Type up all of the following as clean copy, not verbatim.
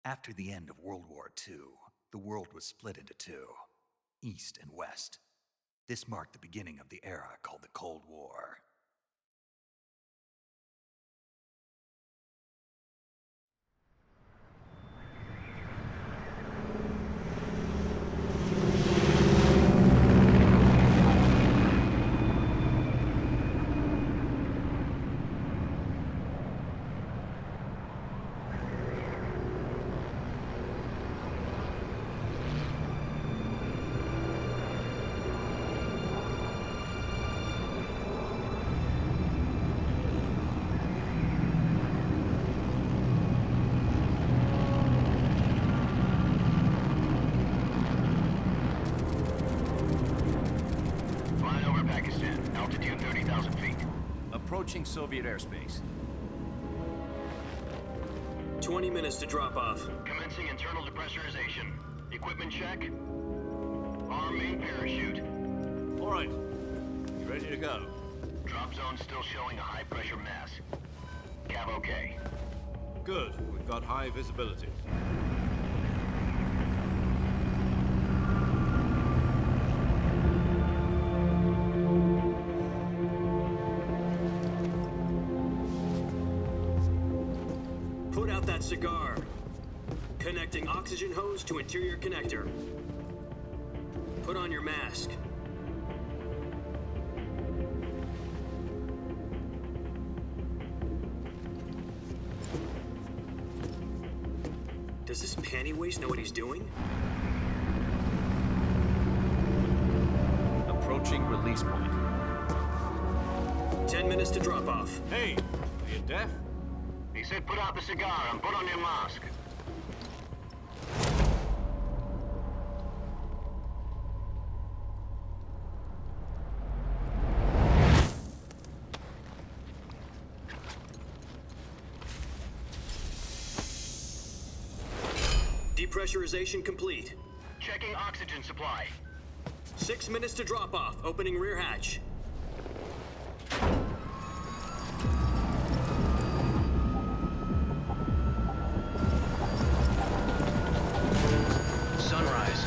After the end of World War II, the world was split into two, East and West. This marked the beginning of the era called the Cold War. Approaching Soviet airspace. 20 minutes to drop off. Commencing internal depressurization. Equipment check. Arm main parachute. All right. You ready to go? Drop zone still showing a high pressure mass. Cav okay. Good. We've got high visibility. Put out that cigar. Connecting oxygen hose to interior connector. Put on your mask. Does this panty waste know what he's doing? Approaching release point. 10 minutes to drop off. Hey, are you deaf? He said put out the cigar and put on your mask. Depressurization complete. Checking oxygen supply. 6 minutes to drop off. Opening rear hatch. Sunrise.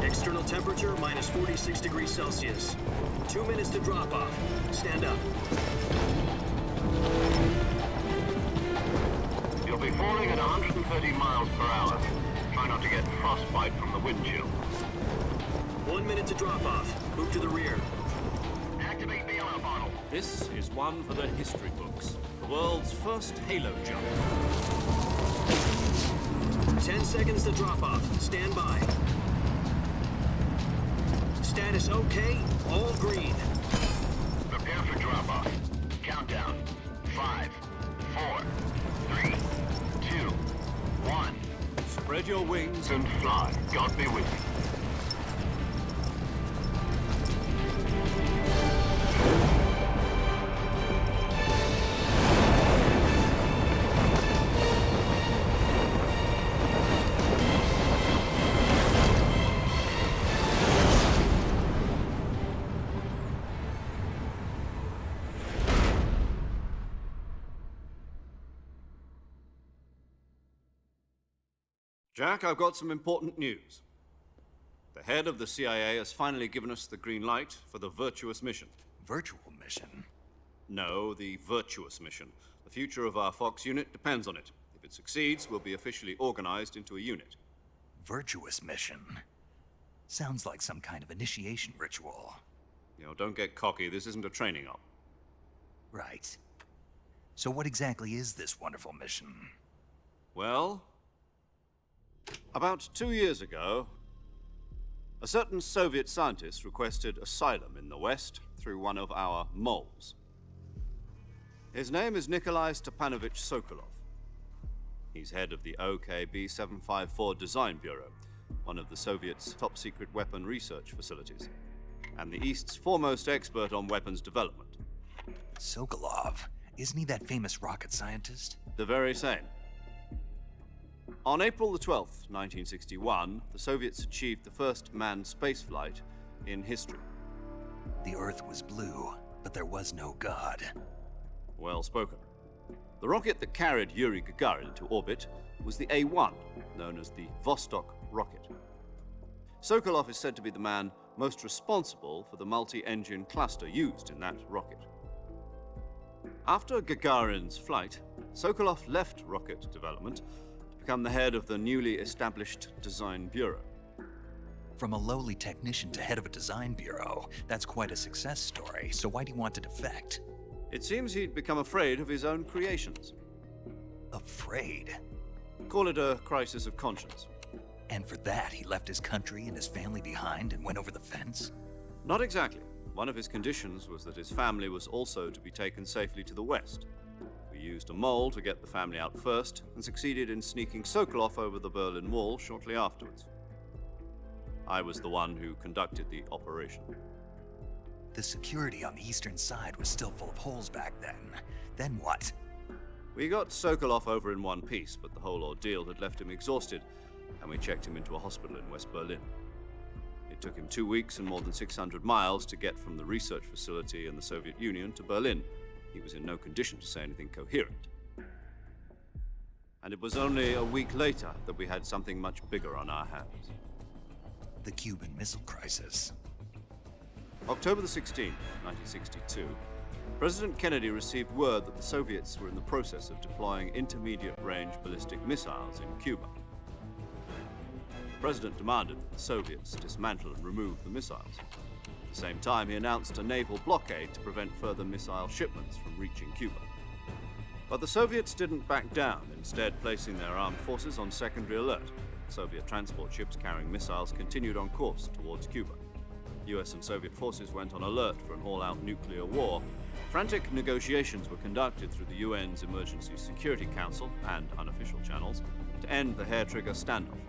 External temperature minus 46 degrees Celsius. 2 minutes to drop off. Stand up. You'll be falling at 130 miles per hour. Try not to get frostbite from the wind chill. 1 minute to drop off. Move to the rear. Activate the air bottle. This is one for the history books. The world's first halo jump. 10 seconds to drop off. Stand by. Status okay. All green. Prepare for drop-off. Countdown. 5, 4, 3, 2, 1. Spread your wings And fly. God be with you. Jack, I've got some important news. The head of the CIA has finally given us the green light for the Virtuous Mission. Virtual Mission? No, the Virtuous Mission. The future of our Fox unit depends on it. If it succeeds, we'll be officially organized into a unit. Virtuous Mission? Sounds like some kind of initiation ritual. You know, don't get cocky. This isn't a training op. Right. So what exactly is this wonderful mission? Well, about 2 years ago, a certain Soviet scientist requested asylum in the West through one of our moles. His name is Nikolai Stepanovich Sokolov. He's head of the OKB-754 Design Bureau, one of the Soviets' top-secret weapon research facilities, and the East's foremost expert on weapons development. Sokolov? Isn't he that famous rocket scientist? The very same. On April the 12th, 1961, the Soviets achieved the first manned spaceflight in history. The Earth was blue, but there was no God. Well spoken. The rocket that carried Yuri Gagarin to orbit was the A-1, known as the Vostok rocket. Sokolov is said to be the man most responsible for the multi-engine cluster used in that rocket. After Gagarin's flight, Sokolov left rocket development to become the head of the newly established Design Bureau. From a lowly technician to head of a design bureau, that's quite a success story, so why'd he want to defect? It seems he'd become afraid of his own creations. Afraid? Call it a crisis of conscience. And for that, he left his country and his family behind and went over the fence? Not exactly. One of his conditions was that his family was also to be taken safely to the west. We used a mole to get the family out first and succeeded in sneaking Sokolov over the Berlin Wall shortly afterwards. I was the one who conducted the operation. The security on the eastern side was still full of holes back then. Then what? We got Sokolov over in one piece, but the whole ordeal had left him exhausted, and we checked him into a hospital in West Berlin. It took him 2 weeks and more than 600 miles to get from the research facility in the Soviet Union to Berlin. He was in no condition to say anything coherent. And it was only a week later that we had something much bigger on our hands. The Cuban Missile Crisis. October the 16th, 1962, President Kennedy received word that the Soviets were in the process of deploying intermediate-range ballistic missiles in Cuba. The President demanded that the Soviets dismantle and remove the missiles. At the same time, he announced a naval blockade to prevent further missile shipments from reaching Cuba. But the Soviets didn't back down, instead placing their armed forces on secondary alert. Soviet transport ships carrying missiles continued on course towards Cuba. US and Soviet forces went on alert for an all-out nuclear war. Frantic negotiations were conducted through the UN's Emergency Security Council and unofficial channels to end the hair-trigger standoff.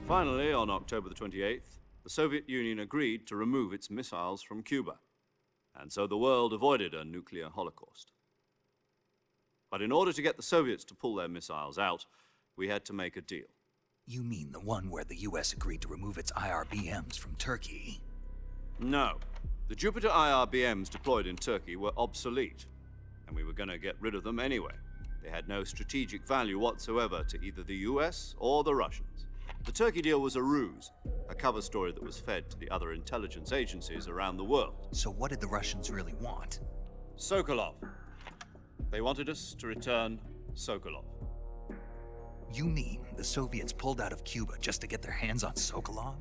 Finally, on October the 28th, the Soviet Union agreed to remove its missiles from Cuba, and so the world avoided a nuclear holocaust. But in order to get the Soviets to pull their missiles out, we had to make a deal. You mean the one where the US agreed to remove its IRBMs from Turkey? No. The Jupiter IRBMs deployed in Turkey were obsolete, and we were going to get rid of them anyway. They had no strategic value whatsoever to either the US or the Russians. The Turkey deal was a ruse, a cover story that was fed to the other intelligence agencies around the world. So what did the Russians really want? Sokolov. They wanted us to return Sokolov. You mean the Soviets pulled out of Cuba just to get their hands on Sokolov?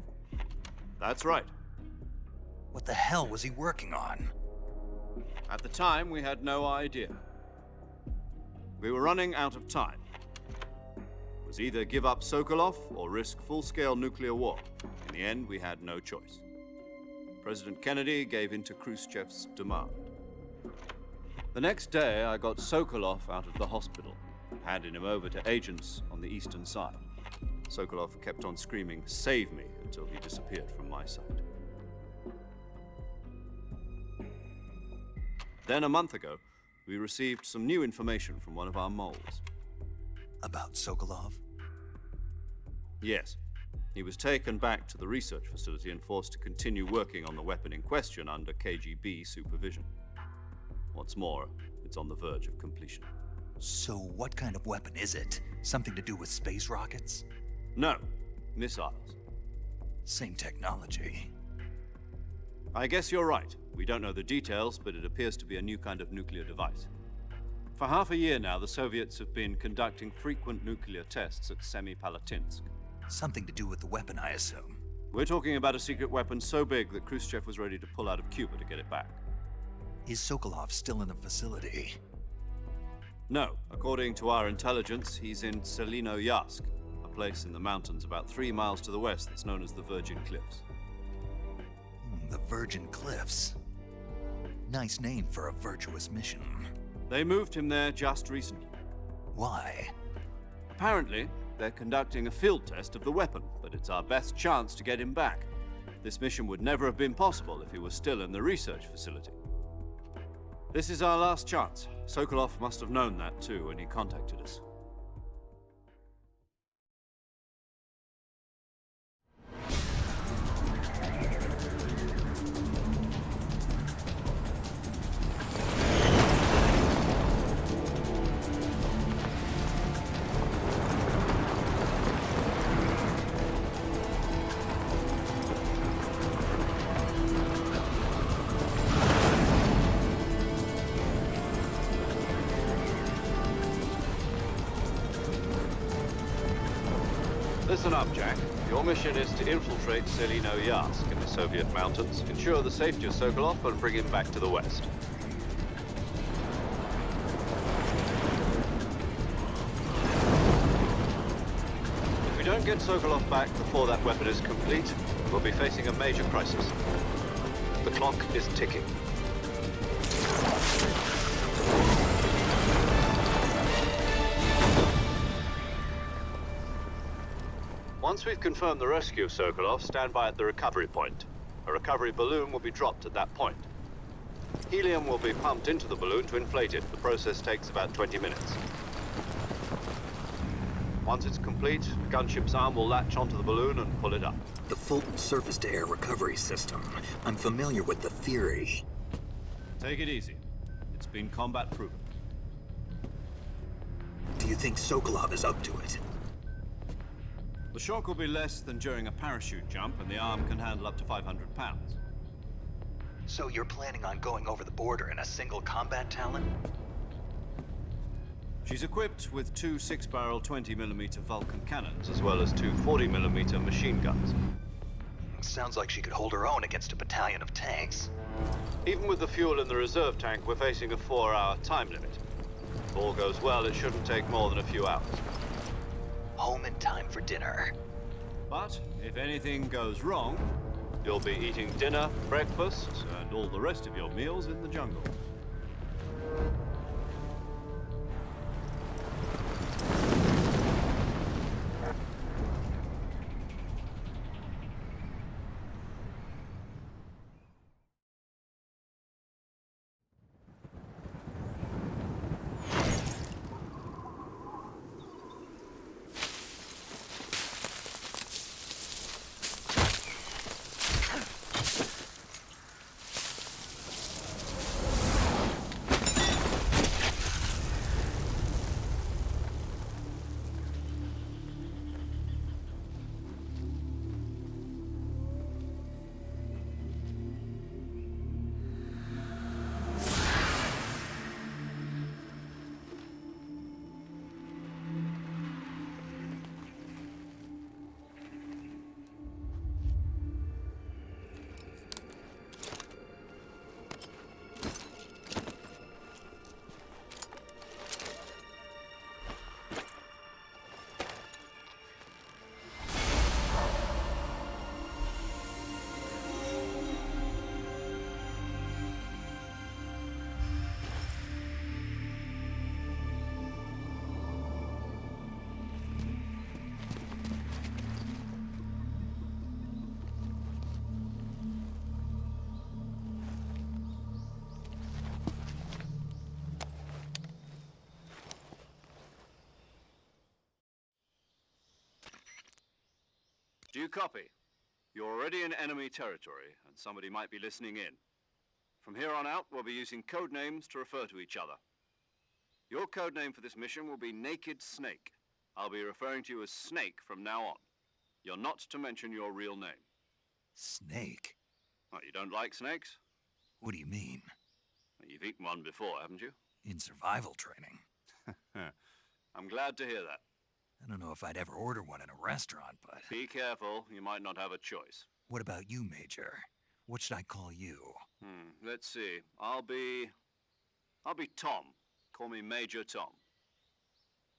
That's right. What the hell was he working on? At the time, we had no idea. We were running out of time. It was either give up Sokolov or risk full-scale nuclear war. In the end, we had no choice. President Kennedy gave in to Khrushchev's demand. The next day, I got Sokolov out of the hospital, handing him over to agents on the eastern side. Sokolov kept on screaming, "Save me," until he disappeared from my sight. Then a month ago, we received some new information from one of our moles. About Sokolov? Yes. He was taken back to the research facility and forced to continue working on the weapon in question under KGB supervision. What's more, it's on the verge of completion. So what kind of weapon is it? Something to do with space rockets? No, missiles. Same technology. I guess you're right. We don't know the details, but it appears to be a new kind of nuclear device. For half a year now, the Soviets have been conducting frequent nuclear tests at Semipalatinsk. Something to do with the weapon, I assume. We're talking about a secret weapon so big that Khrushchev was ready to pull out of Cuba to get it back. Is Sokolov still in the facility? No. According to our intelligence, he's in Selinoyarsk, a place in the mountains about 3 miles to the west that's known as the Virgin Cliffs. The Virgin Cliffs. Nice name for a virtuous mission. They moved him there just recently. Why? Apparently, they're conducting a field test of the weapon, but it's our best chance to get him back. This mission would never have been possible if he was still in the research facility. This is our last chance. Sokolov must have known that too when he contacted us. Listen up, Jack. Your mission is to infiltrate Chyornyj in the Soviet mountains, ensure the safety of Sokolov, and bring him back to the west. If we don't get Sokolov back before that weapon is complete, we'll be facing a major crisis. The clock is ticking. Once we've confirmed the rescue of Sokolov, stand by at the recovery point. A recovery balloon will be dropped at that point. Helium will be pumped into the balloon to inflate it. The process takes about 20 minutes. Once it's complete, the gunship's arm will latch onto the balloon and pull it up. The Fulton surface-to-air recovery system. I'm familiar with the theory. Take it easy. It's been combat proven. Do you think Sokolov is up to it? The shock will be less than during a parachute jump, and the arm can handle up to 500 pounds. So you're planning on going over the border in a single combat Talon? She's equipped with two 6-barrel 20mm Vulcan cannons, as well as two 40mm machine guns. Sounds like she could hold her own against a battalion of tanks. Even with the fuel in the reserve tank, we're facing a 4-hour time limit. If all goes well, it shouldn't take more than a few hours. Home in time for dinner. But if anything goes wrong, you'll be eating dinner, breakfast, and all the rest of your meals in the jungle. Do you copy? You're already in enemy territory, and somebody might be listening in. From here on out, we'll be using code names to refer to each other. Your code name for this mission will be Naked Snake. I'll be referring to you as Snake from now on. You're not to mention your real name. Snake? What, you don't like snakes? What do you mean? You've eaten one before, haven't you? In survival training. I'm glad to hear that. I don't know if I'd ever order one in a restaurant, but... Be careful, you might not have a choice. What about you, Major? What should I call you? Let's see. I'll be Tom. Call me Major Tom.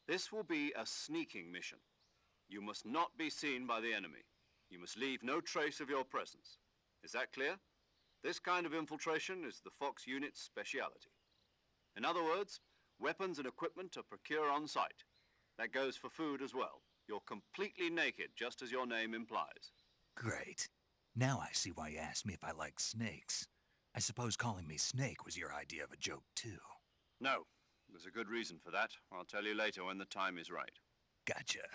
This will be a sneaking mission. You must not be seen by the enemy. You must leave no trace of your presence. Is that clear? This kind of infiltration is the Fox unit's speciality. In other words, weapons and equipment are procured on site. That goes for food as well. You're completely naked, just as your name implies. Great. Now I see why you asked me if I like snakes. I suppose calling me Snake was your idea of a joke, too. No, there's a good reason for that. I'll tell you later when the time is right. Gotcha.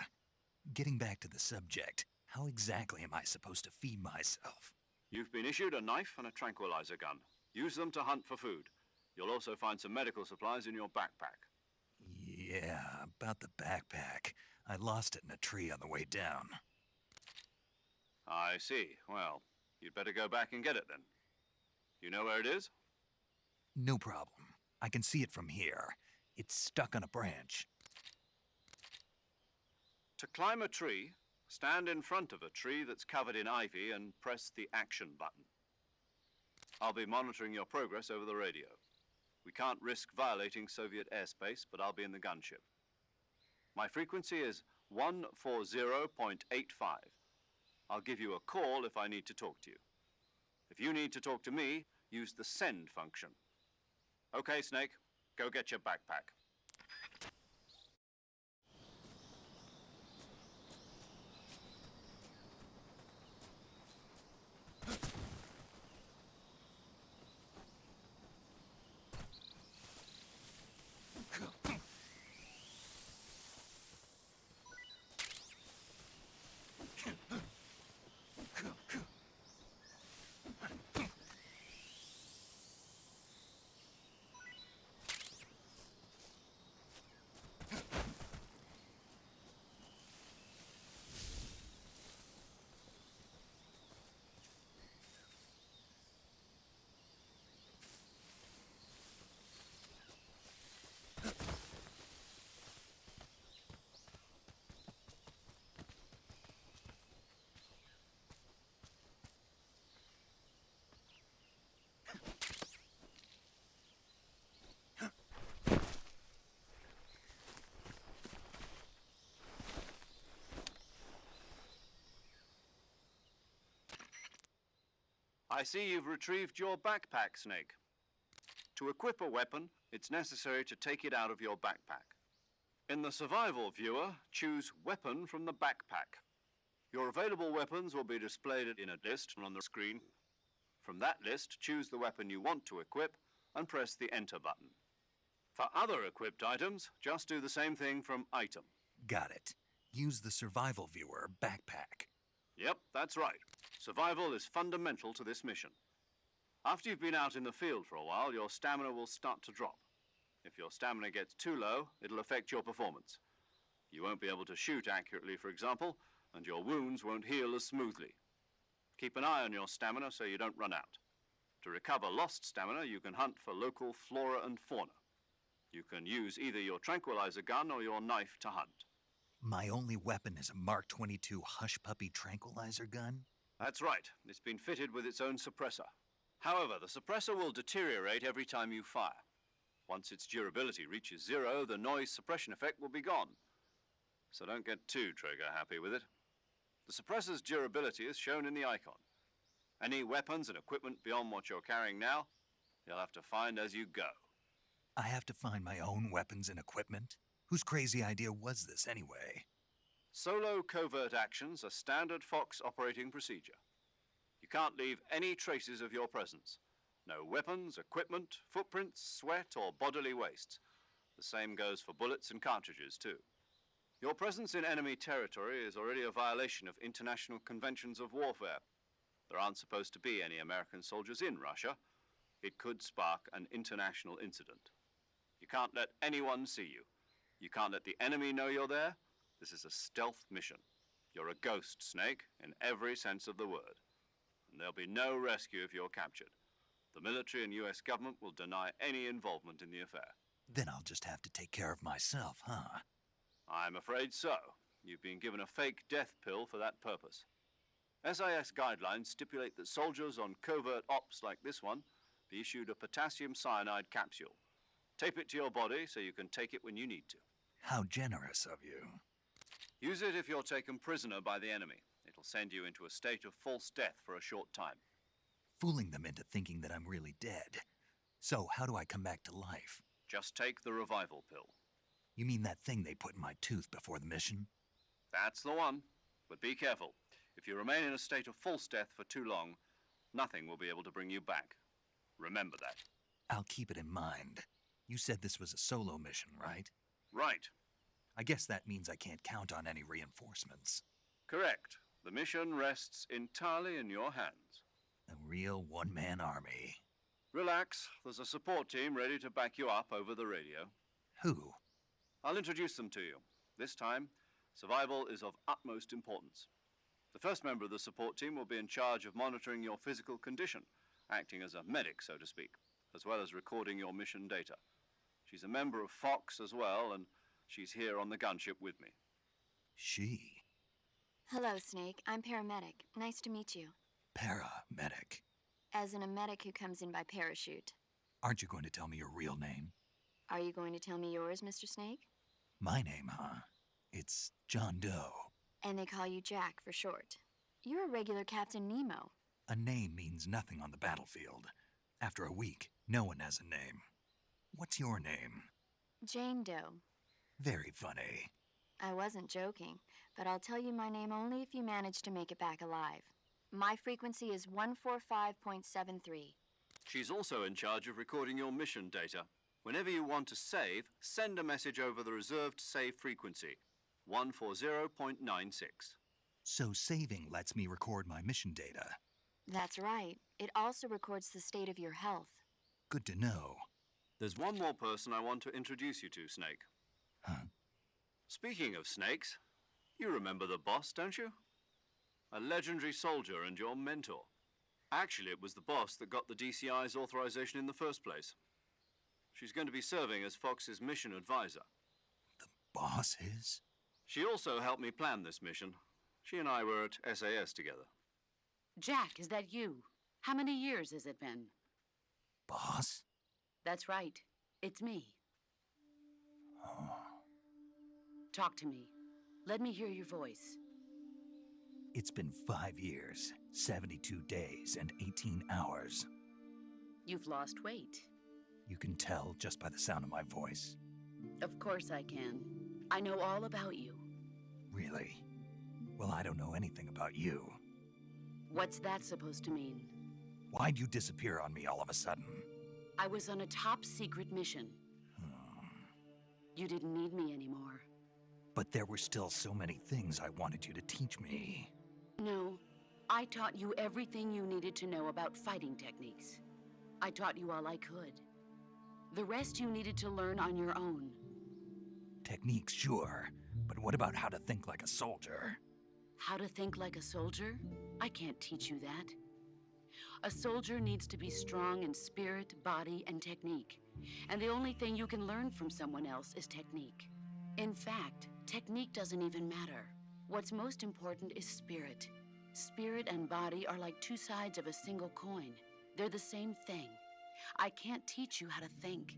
Getting back to the subject, how exactly am I supposed to feed myself? You've been issued a knife and a tranquilizer gun. Use them to hunt for food. You'll also find some medical supplies in your backpack. Yeah, about the backpack. I lost it in a tree on the way down. I see. Well, you'd better go back and get it then. You know where it is? No problem. I can see it from here. It's stuck on a branch. To climb a tree, Stand in front of a tree that's covered in ivy and press the action button. I'll be monitoring your progress over the radio. We can't risk violating Soviet airspace, but I'll be in the gunship. My frequency is 140.85. I'll give you a call if I need to talk to you. If you need to talk to me, use the send function. Okay, Snake, go get your backpack. I see you've retrieved your backpack, Snake. To equip a weapon, it's necessary to take it out of your backpack. In the survival viewer, choose Weapon from the backpack. Your available weapons will be displayed in a list on the screen. From that list, choose the weapon you want to equip and press the Enter button. For other equipped items, just do the same thing from Item. Got it. Use the survival viewer backpack. Yep, that's right. Survival is fundamental to this mission. After you've been out in the field for a while, your stamina will start to drop. If your stamina gets too low, it'll affect your performance. You won't be able to shoot accurately, for example, and your wounds won't heal as smoothly. Keep an eye on your stamina so you don't run out. To recover lost stamina, you can hunt for local flora and fauna. You can use either your tranquilizer gun or your knife to hunt. My only weapon is a Mark 22 Hush Puppy tranquilizer gun? That's right. It's been fitted with its own suppressor. However, the suppressor will deteriorate every time you fire. Once its durability reaches 0, the noise suppression effect will be gone. So don't get too trigger-happy with it. The suppressor's durability is shown in the icon. Any weapons and equipment beyond what you're carrying now, you'll have to find as you go. I have to find my own weapons and equipment? Whose crazy idea was this anyway? Solo covert actions are standard Fox operating procedure. You can't leave any traces of your presence. No weapons, equipment, footprints, sweat, or bodily waste. The same goes for bullets and cartridges, too. Your presence in enemy territory is already a violation of international conventions of warfare. There aren't supposed to be any American soldiers in Russia. It could spark an international incident. You can't let anyone see you. You can't let the enemy know you're there. This is a stealth mission. You're a ghost, Snake, in every sense of the word. And there'll be no rescue if you're captured. The military and US government will deny any involvement in the affair. Then I'll just have to take care of myself, huh? I'm afraid so. You've been given a fake death pill for that purpose. SIS guidelines stipulate that soldiers on covert ops like this one be issued a potassium cyanide capsule. Tape it to your body so you can take it when you need to. How generous of you. Use it if you're taken prisoner by the enemy. It'll send you into a state of false death for a short time. Fooling them into thinking that I'm really dead. So, how do I come back to life? Just take the revival pill. You mean that thing they put in my tooth before the mission? That's the one. But be careful. If you remain in a state of false death for too long, nothing will be able to bring you back. Remember that. I'll keep it in mind. You said this was a solo mission, right? Right. I guess that means I can't count on any reinforcements. Correct. The mission rests entirely in your hands. A real one-man army. Relax. There's a support team ready to back you up over the radio. Who? I'll introduce them to you. This time, survival is of utmost importance. The first member of the support team will be in charge of monitoring your physical condition, acting as a medic, so to speak, as well as recording your mission data. She's a member of Fox as well, and she's here on the gunship with me. She? Hello, Snake. I'm Paramedic. Nice to meet you. Paramedic. As in a medic who comes in by parachute. Aren't you going to tell me your real name? Are you going to tell me yours, Mr. Snake? My name, huh? It's John Doe. And they call you Jack for short. You're a regular Captain Nemo. A name means nothing on the battlefield. After a week, no one has a name. What's your name? Jane Doe. Very funny. I wasn't joking, but I'll tell you my name only if you manage to make it back alive. My frequency is 145.73. She's also in charge of recording your mission data. Whenever you want to save, send a message over the reserved save frequency, 140.96. So saving lets me record my mission data. That's right. It also records the state of your health. Good to know. There's one more person I want to introduce you to, Snake. Huh? Speaking of snakes, you remember the boss, don't you? A legendary soldier and your mentor. Actually, it was the boss that got the DCI's authorization in the first place. She's going to be serving as Fox's mission advisor. The boss is? She also helped me plan this mission. She and I were at SAS together. Jack, is that you? How many years has it been? Boss? That's right. It's me. Oh. Talk to me. Let me hear your voice. It's been 5 years, 72 days, and 18 hours. You've lost weight. You can tell just by the sound of my voice. Of course I can. I know all about you. Really? Well, I don't know anything about you. What's that supposed to mean? Why'd you disappear on me all of a sudden? I was on a top secret mission. You didn't need me anymore. But there were still so many things I wanted you to teach me. No, I taught you everything you needed to know about fighting techniques. I taught you all I could. The rest you needed to learn on your own. Techniques, sure. But what about how to think like a soldier? How to think like a soldier? I can't teach you that. A soldier needs to be strong in spirit, body, and technique. And the only thing you can learn from someone else is technique. In fact, technique doesn't even matter. What's most important is spirit. Spirit and body are like two sides of a single coin. They're the same thing. I can't teach you how to think.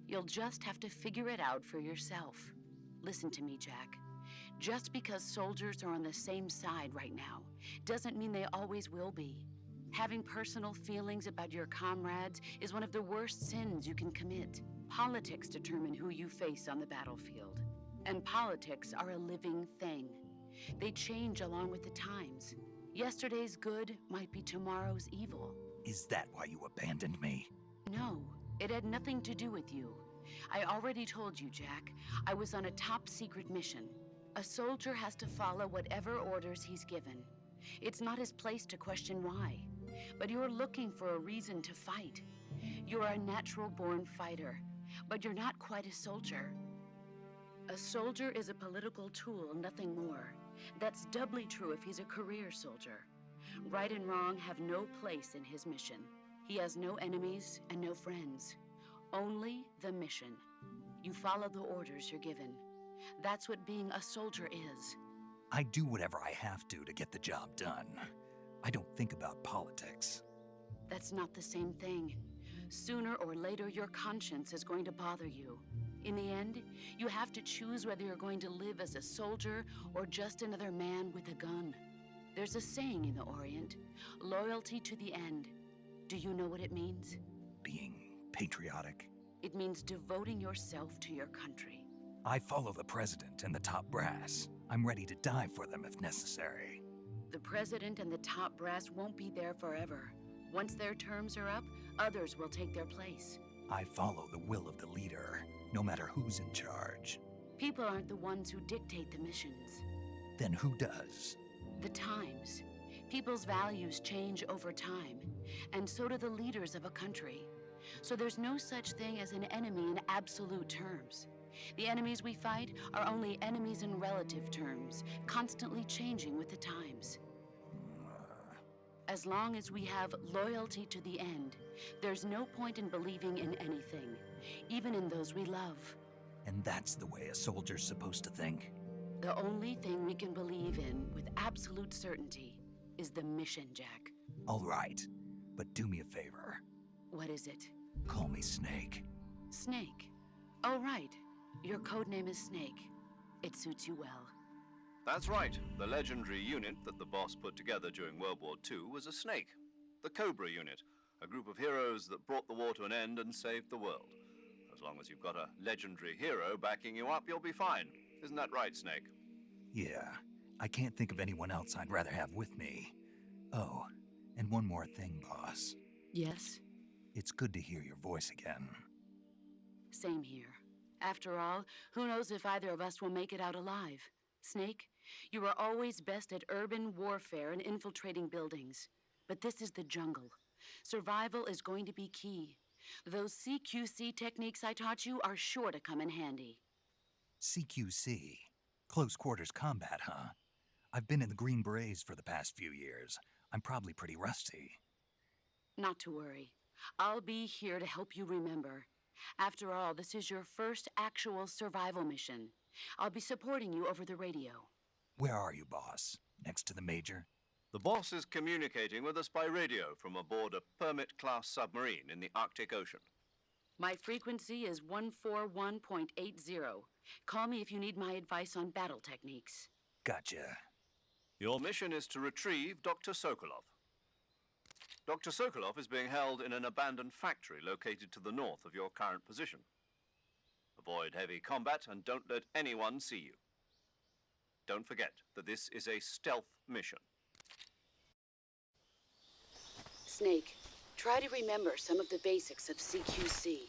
You'll just have to figure it out for yourself. Listen to me, Jack. Just because soldiers are on the same side right now doesn't mean they always will be. Having personal feelings about your comrades is one of the worst sins you can commit. Politics determine who you face on the battlefield. And politics are a living thing. They change along with the times. Yesterday's good might be tomorrow's evil. Is that why you abandoned me? No, it had nothing to do with you. I already told you, Jack. I was on a top secret mission. A soldier has to follow whatever orders he's given. It's not his place to question why. But you're looking for a reason to fight. You're a natural-born fighter, but you're not quite a soldier. A soldier is a political tool, nothing more. That's doubly true if he's a career soldier. Right and wrong have no place in his mission. He has no enemies and no friends. Only the mission. You follow the orders you're given. That's what being a soldier is. I do whatever I have to get the job done. I don't think about politics. That's not the same thing. Sooner or later, your conscience is going to bother you. In the end, you have to choose whether you're going to live as a soldier or just another man with a gun. There's a saying in the Orient, loyalty to the end. Do you know what it means? Being patriotic. It means devoting yourself to your country. I follow the president and the top brass. I'm ready to die for them if necessary. The president and the top brass won't be there forever. Once their terms are up, others will take their place. I follow the will of the leader, no matter who's in charge. People aren't the ones who dictate the missions. Then who does? The times. People's values change over time, and so do the leaders of a country. So there's no such thing as an enemy in absolute terms. The enemies we fight are only enemies in relative terms, constantly changing with the times. As long as we have loyalty to the end, there's no point in believing in anything, even in those we love. And that's the way a soldier's supposed to think? The only thing we can believe in with absolute certainty is the mission, Jack. All right, but do me a favor. What is it? Call me Snake. Snake. Oh, right. Your code name is Snake. It suits you well. That's right. The legendary unit that the boss put together during World War II was a snake. The Cobra unit, a group of heroes that brought the war to an end and saved the world. As long as you've got a legendary hero backing you up, you'll be fine. Isn't that right, Snake? Yeah, I can't think of anyone else I'd rather have with me. Oh, and one more thing, boss. Yes? It's good to hear your voice again. Same here. After all, who knows if either of us will make it out alive? Snake, you are always best at urban warfare and infiltrating buildings. But this is the jungle. Survival is going to be key. Those CQC techniques I taught you are sure to come in handy. CQC? Close quarters combat, huh? I've been in the Green Berets for the past few years. I'm probably pretty rusty. Not to worry. I'll be here to help you remember. After all, this is your first actual survival mission. I'll be supporting you over the radio. Where are you, boss? Next to the Major? The boss is communicating with us by radio from aboard a Permit-class submarine in the Arctic Ocean. My frequency is 141.80. Call me if you need my advice on battle techniques. Gotcha. Your mission is to retrieve Dr. Sokolov. Dr. Sokolov is being held in an abandoned factory located to the north of your current position. Avoid heavy combat and don't let anyone see you. Don't forget that this is a stealth mission. Snake, try to remember some of the basics of CQC.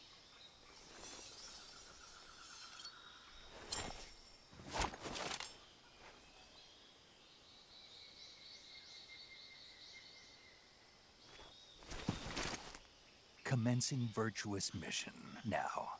Commencing Virtuous Mission now.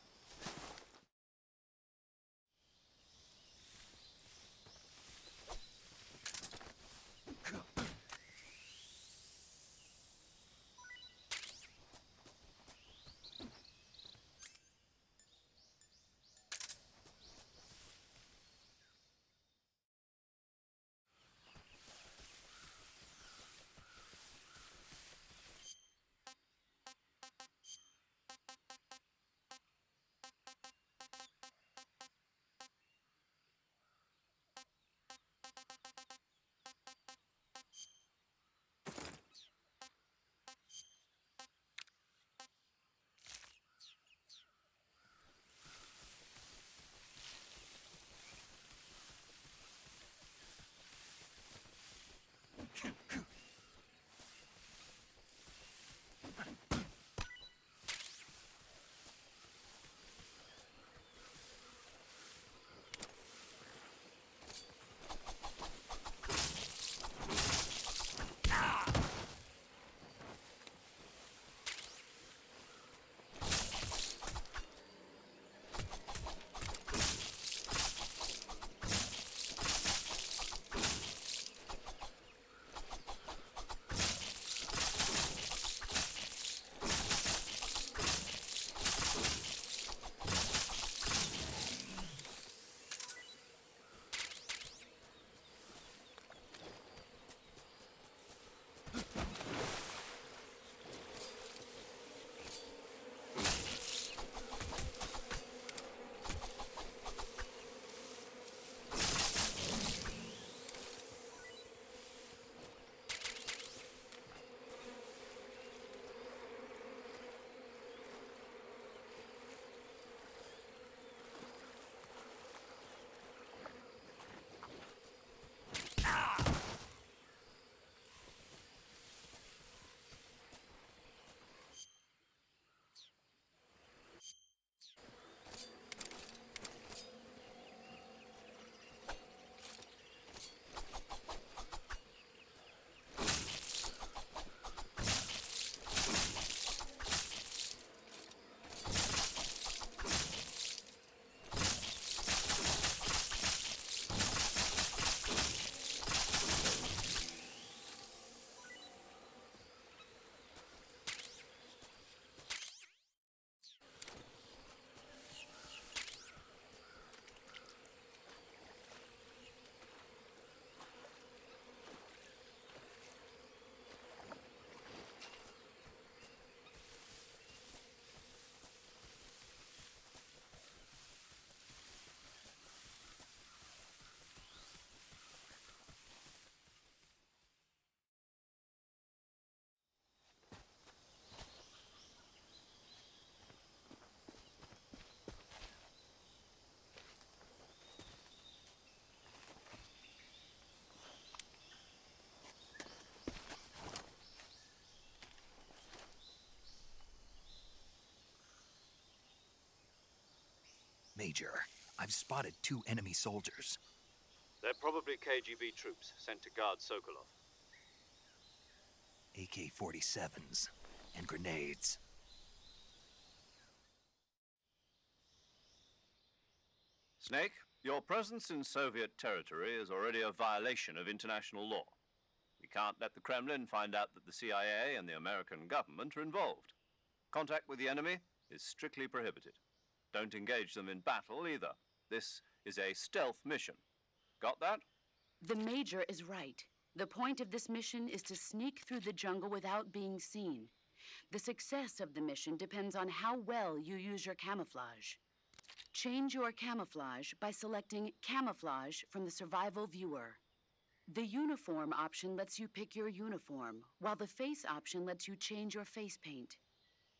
Major, I've spotted 2 enemy soldiers. They're probably KGB troops sent to guard Sokolov. AK-47s and grenades. Snake, your presence in Soviet territory is already a violation of international law. We can't let the Kremlin find out that the CIA and the American government are involved. Contact with the enemy is strictly prohibited. Don't engage them in battle either. This is a stealth mission. Got that? The Major is right. The point of this mission is to sneak through the jungle without being seen. The success of the mission depends on how well you use your camouflage. Change your camouflage by selecting Camouflage from the Survival Viewer. The Uniform option lets you pick your uniform, while the Face option lets you change your face paint.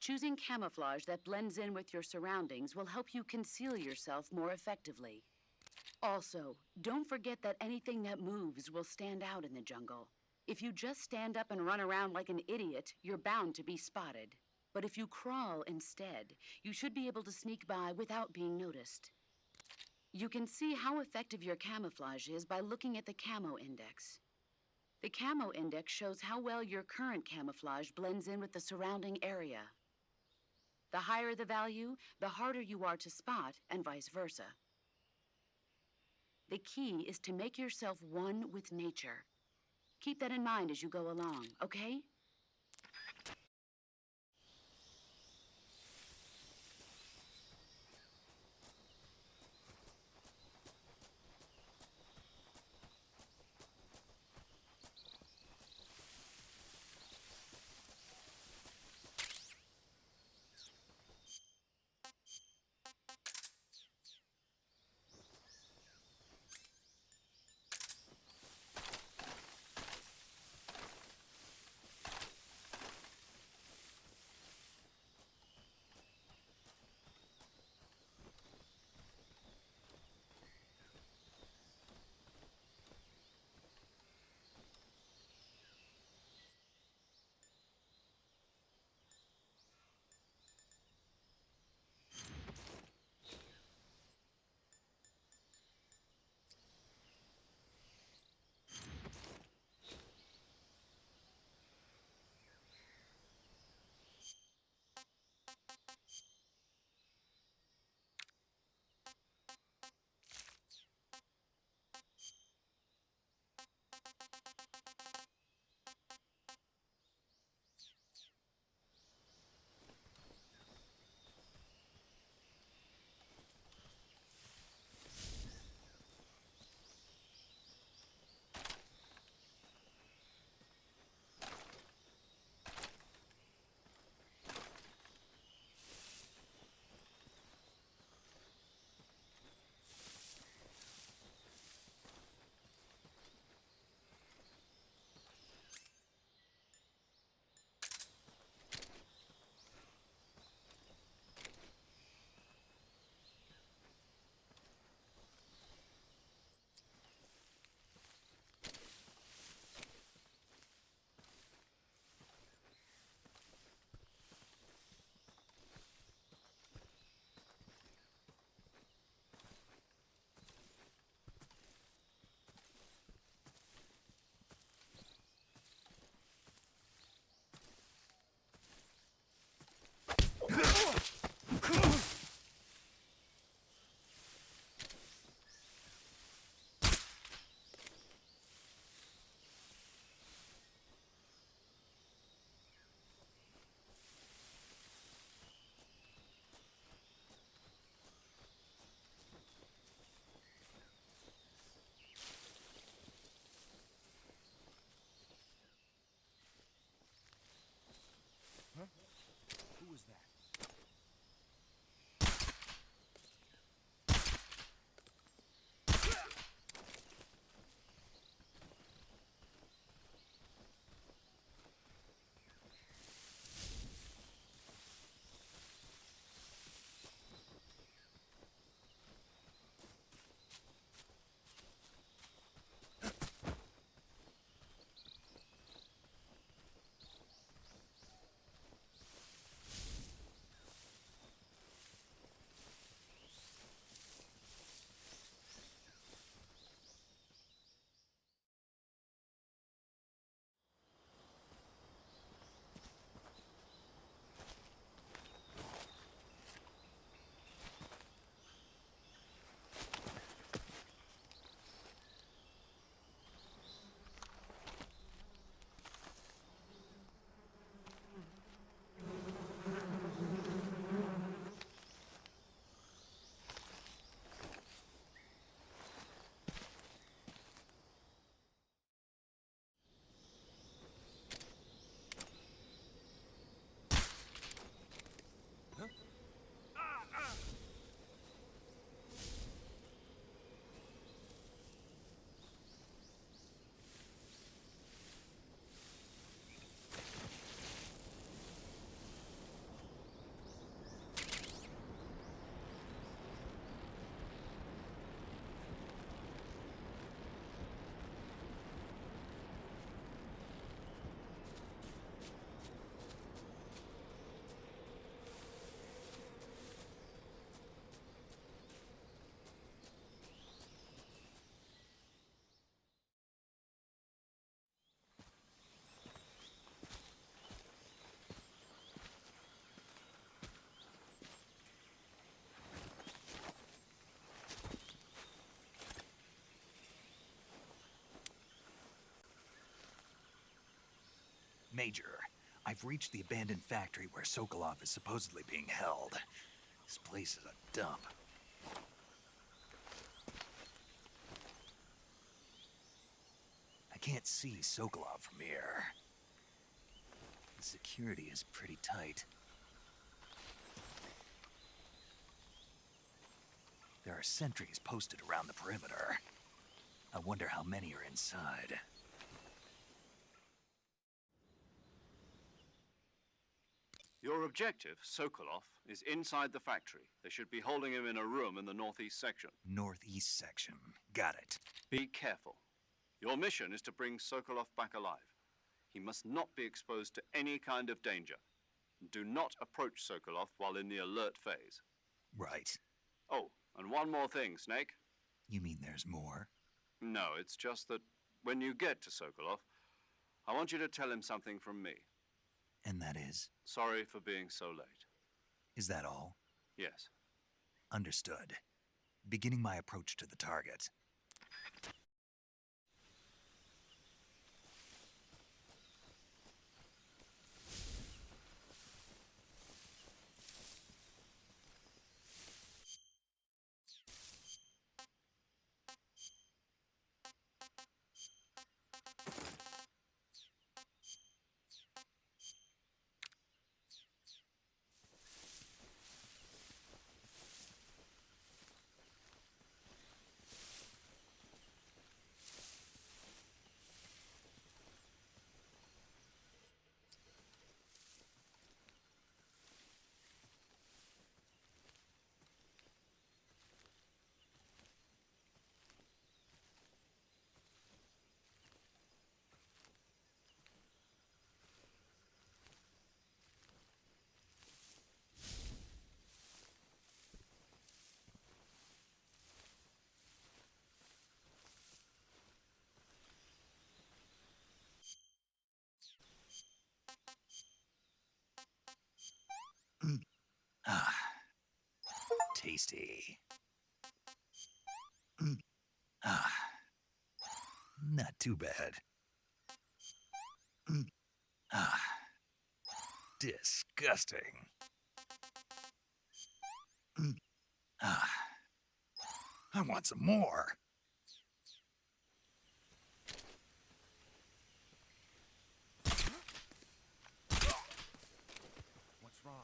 Choosing camouflage that blends in with your surroundings will help you conceal yourself more effectively. Also, don't forget that anything that moves will stand out in the jungle. If you just stand up and run around like an idiot, you're bound to be spotted. But if you crawl instead, you should be able to sneak by without being noticed. You can see how effective your camouflage is by looking at the Camo Index. The Camo Index shows how well your current camouflage blends in with the surrounding area. The higher the value, the harder you are to spot, and vice versa. The key is to make yourself one with nature. Keep that in mind as you go along, okay? Major, I've reached the abandoned factory where Sokolov is supposedly being held. This place is a dump. I can't see Sokolov from here. The security is pretty tight. There are sentries posted around the perimeter. I wonder how many are inside. Your objective, Sokolov, is inside the factory. They should be holding him in a room in the northeast section. Northeast section. Got it. Be careful. Your mission is to bring Sokolov back alive. He must not be exposed to any kind of danger. Do not approach Sokolov while in the alert phase. Right. Oh, and one more thing, Snake. You mean there's more? No, it's just that when you get to Sokolov, I want you to tell him something from me. And that is? Sorry for being so late. Is that all? Yes. Understood. Beginning my approach to the target. Ah, tasty. Ah, not too bad. Ah, disgusting. Ah, I want some more. What's wrong?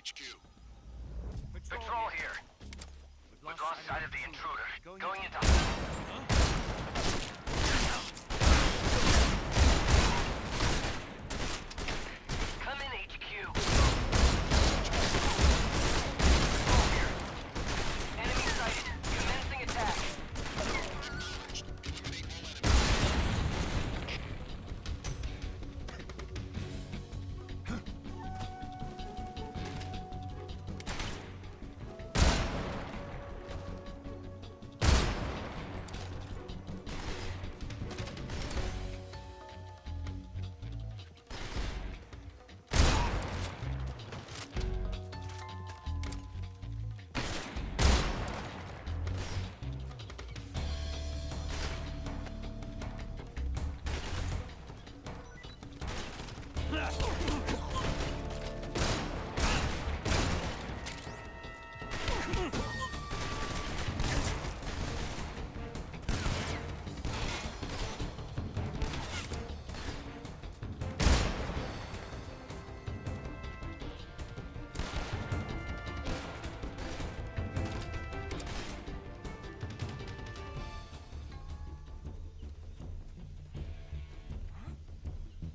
HQ. Patrol here. We've lost sight of the intruder. Going into... Come in, HQ. Patrol here. Enemy sighted. Commencing attack. Acknowledged. Eliminate all enemies.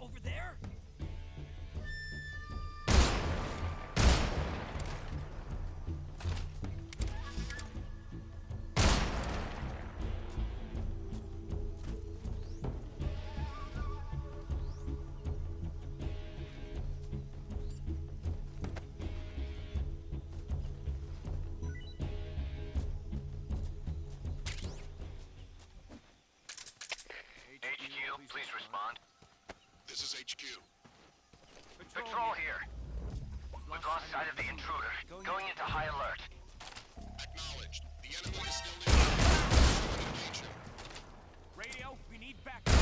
Over there? HQ, please respond. This is HQ. Patrol here. We've lost sight of the intruder. Going into high alert. Acknowledged. The enemy is still there. Engage him. Radio, we need backup.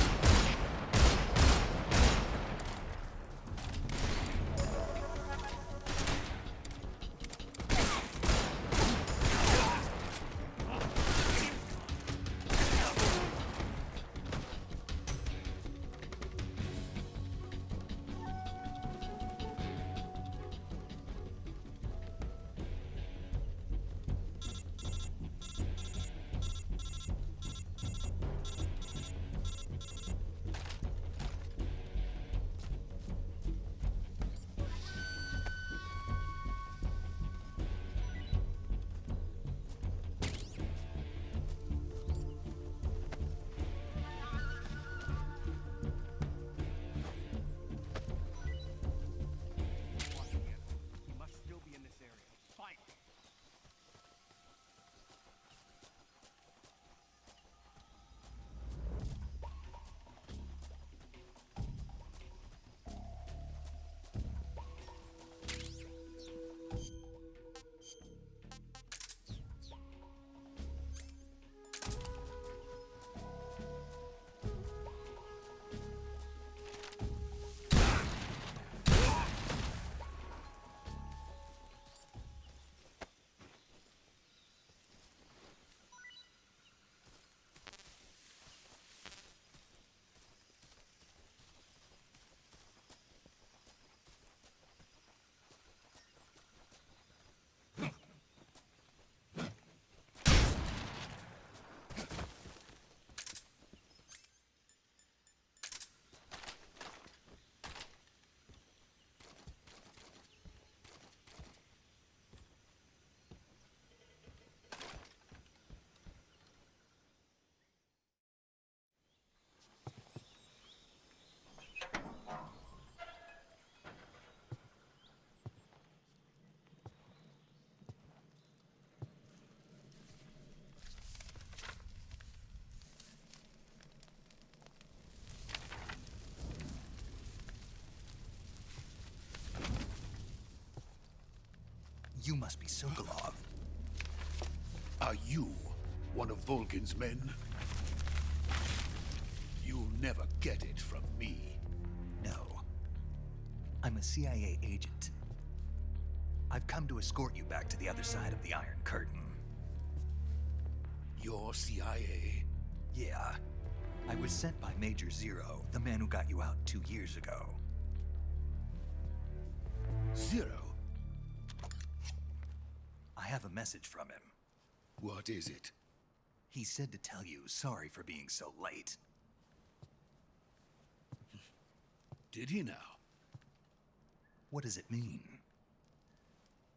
He must still be in this area. Find him. You must be Sokolov. Are you one of Volgin's men? You'll never get it from me. No. I'm a CIA agent. I've come to escort you back to the other side of the Iron Curtain. You're CIA? Yeah. I was sent by Major Zero, the man who got you out 2 years ago. Zero? have a message from him. What is it? He said to tell you sorry for being so late. Did he now? What does it mean?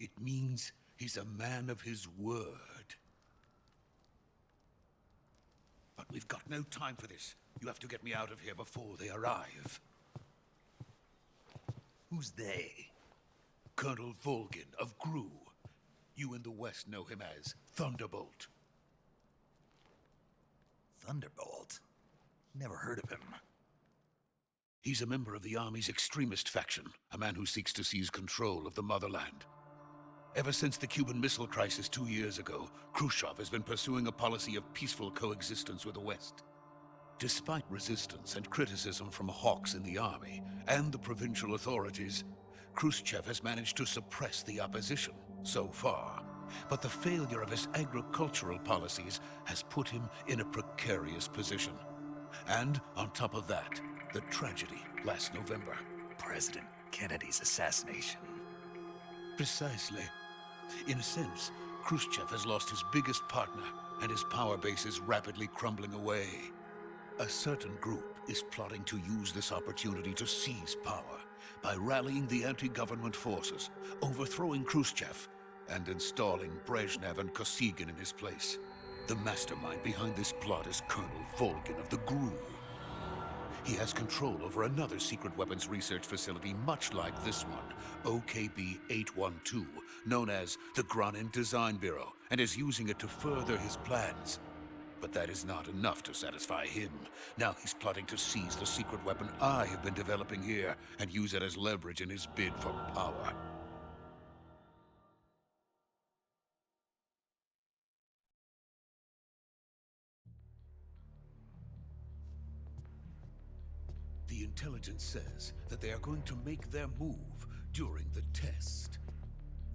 It means he's a man of his word. But we've got no time for this. You have to get me out of here before they arrive. Who's they? Colonel Volgin of Gru. You in the West know him as Thunderbolt. Thunderbolt? Never heard of him. He's a member of the Army's extremist faction, a man who seeks to seize control of the motherland. Ever since the Cuban Missile Crisis 2 years ago, Khrushchev has been pursuing a policy of peaceful coexistence with the West. Despite resistance and criticism from hawks in the army and the provincial authorities, Khrushchev has managed to suppress the opposition so far. But the failure of his agricultural policies has put him in a precarious position. And on top of that, the tragedy last November. President Kennedy's assassination. Precisely. In a sense, Khrushchev has lost his biggest partner, and his power base is rapidly crumbling away. A certain group is plotting to use this opportunity to seize power by rallying the anti-government forces, overthrowing Khrushchev, and installing Brezhnev and Kosygin in his place. The mastermind behind this plot is Colonel Volgin of the GRU. He has control over another secret weapons research facility much like this one, OKB-812, known as the Granin Design Bureau, and is using it to further his plans. But that is not enough to satisfy him. Now he's plotting to seize the secret weapon I have been developing here and use it as leverage in his bid for power. The intelligence says that they are going to make their move during the test.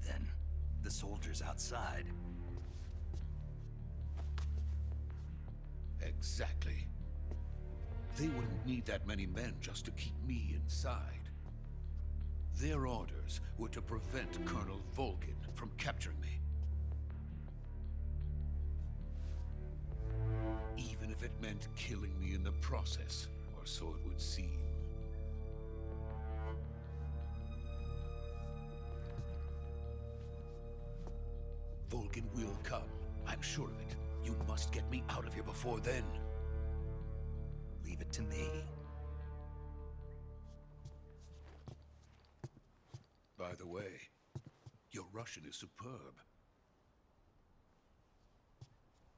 Then, the soldiers outside. Exactly. They wouldn't need that many men just to keep me inside. Their orders were to prevent Colonel Volgin from capturing me. Even if it meant killing me in the process, or so it would seem. Volgin will come. I'm sure of it. You must get me out of here before then. Leave it to me. By the way, your Russian is superb.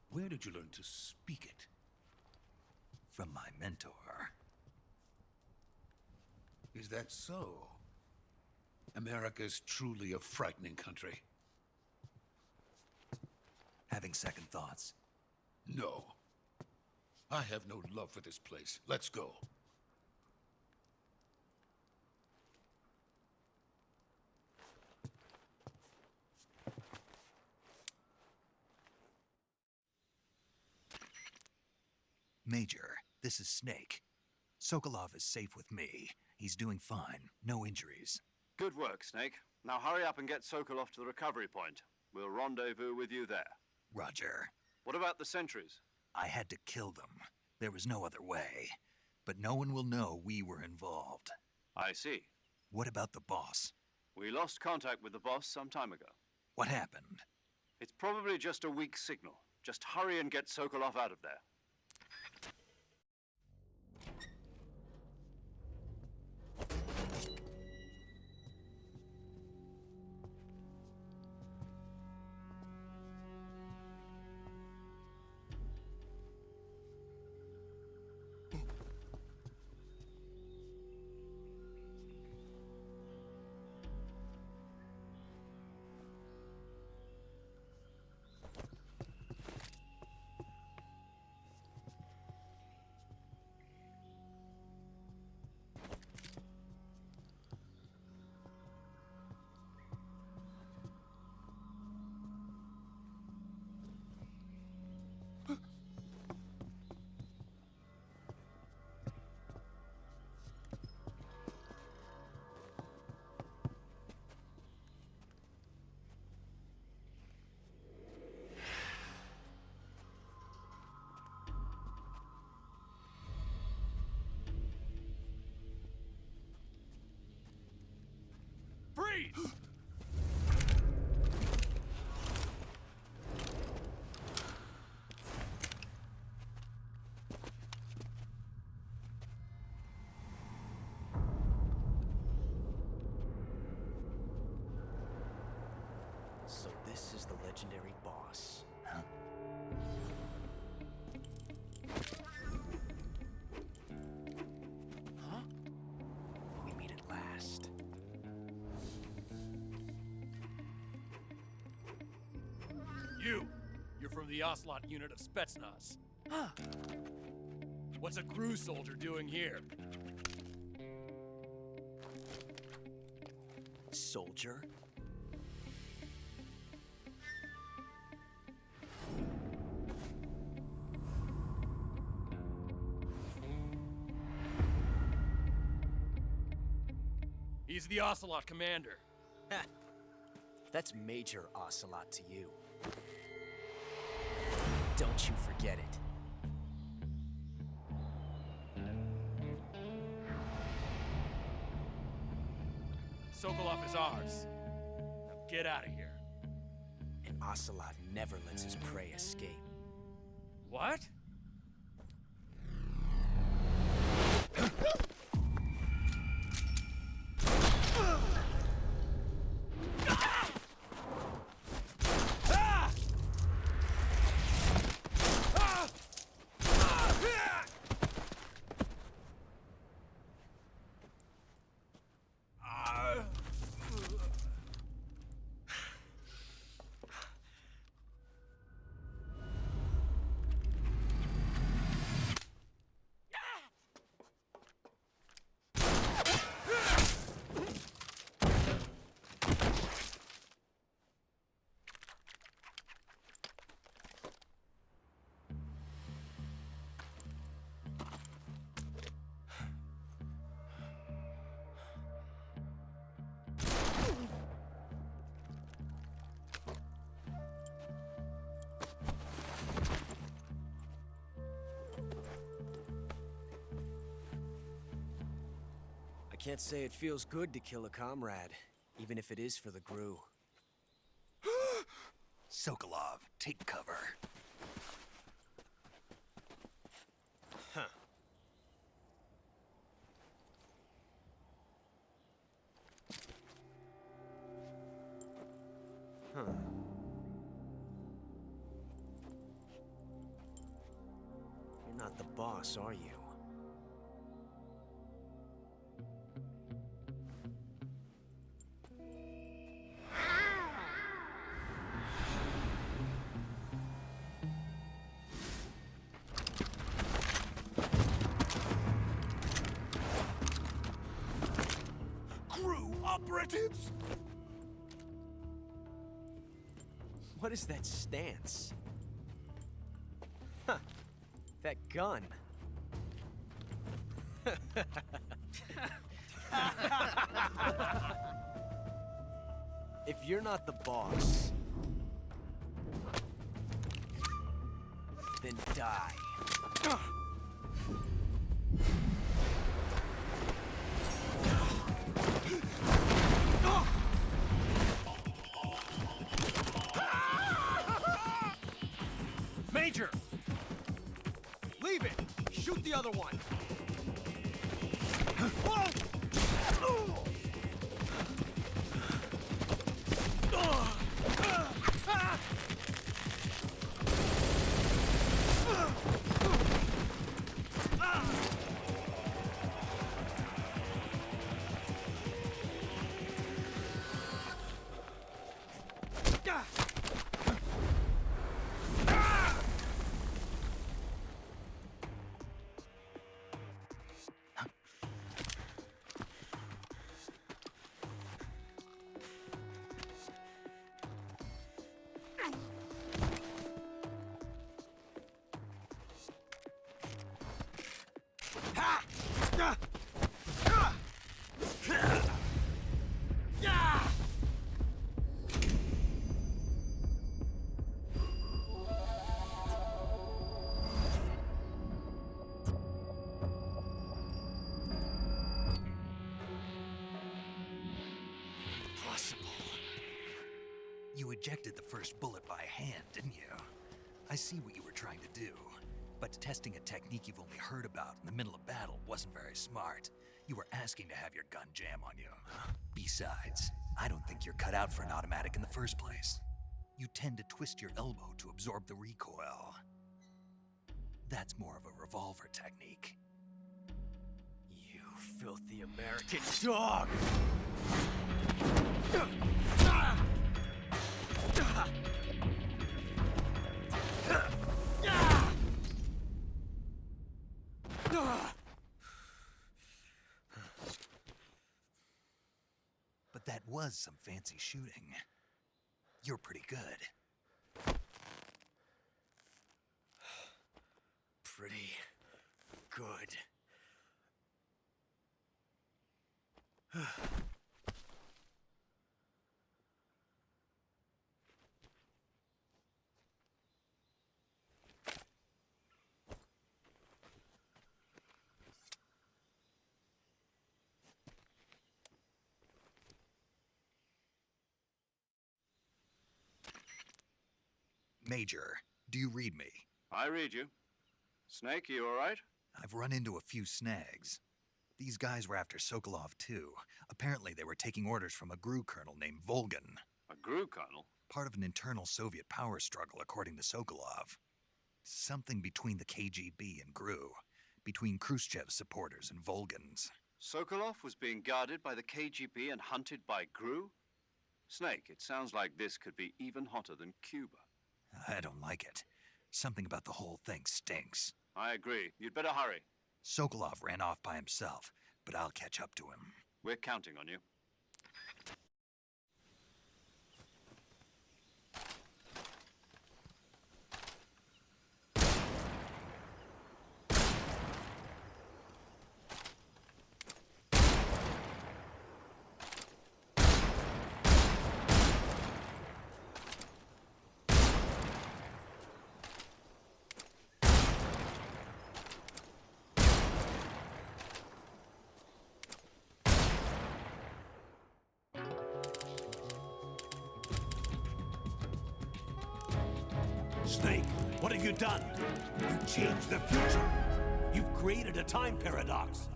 Where did you learn to speak it? From my mentor. Is that so? America's truly a frightening country. Having second thoughts? No. I have no love for this place. Let's go. Major, this is Snake. Sokolov is safe with me. He's doing fine. No injuries. Good work, Snake. Now hurry up and get Sokolov to the recovery point. We'll rendezvous with you there. Roger. What about the sentries? I had to kill them. There was no other way. But no one will know we were involved. I see. What about the boss? We lost contact with the boss some time ago. What happened? It's probably just a weak signal. Just hurry and get Sokolov out of there. So this is the legendary boss. Huh? Huh? We meet at last. You're from the Ocelot Unit of Spetsnaz. What's a crew soldier doing here? Soldier? He's the Ocelot commander. That's Major Ocelot to you. Don't you forget it. Sokolov is ours. Now get out of here. And Ocelot never lets his prey escape. What? I can't say it feels good to kill a comrade, even if it is for the GRU. Sokolov, take cover. Huh. Huh. You're not the boss, are you? Operatives? What is that stance? Huh. That gun. If you're not the boss, then die. Major! Leave it! Shoot the other one! You ejected the first bullet by hand, didn't you? I see what you were trying to do, but testing a technique you've only heard about in the middle of battle wasn't very smart. You were asking to have your gun jam on you. Besides, I don't think you're cut out for an automatic in the first place. You tend to twist your elbow to absorb the recoil. That's more of a revolver technique. You filthy American dog! But that was some fancy shooting. You're pretty good. Pretty good. Major, do you read me? I read you. Snake, you all right? I've run into a few snags. These guys were after Sokolov too. Apparently they were taking orders from a GRU colonel named Volgan. A GRU colonel? Part of an internal Soviet power struggle, according to Sokolov. Something between the KGB and GRU. Between Khrushchev's supporters and Volgan's. Sokolov was being guarded by the KGB and hunted by GRU? Snake, it sounds like this could be even hotter than Cuba. I don't like it. Something about the whole thing stinks. I agree. You'd better hurry. Sokolov ran off by himself, but I'll catch up to him. We're counting on you. Snake, what have you done? You changed the future. You've created a time paradox.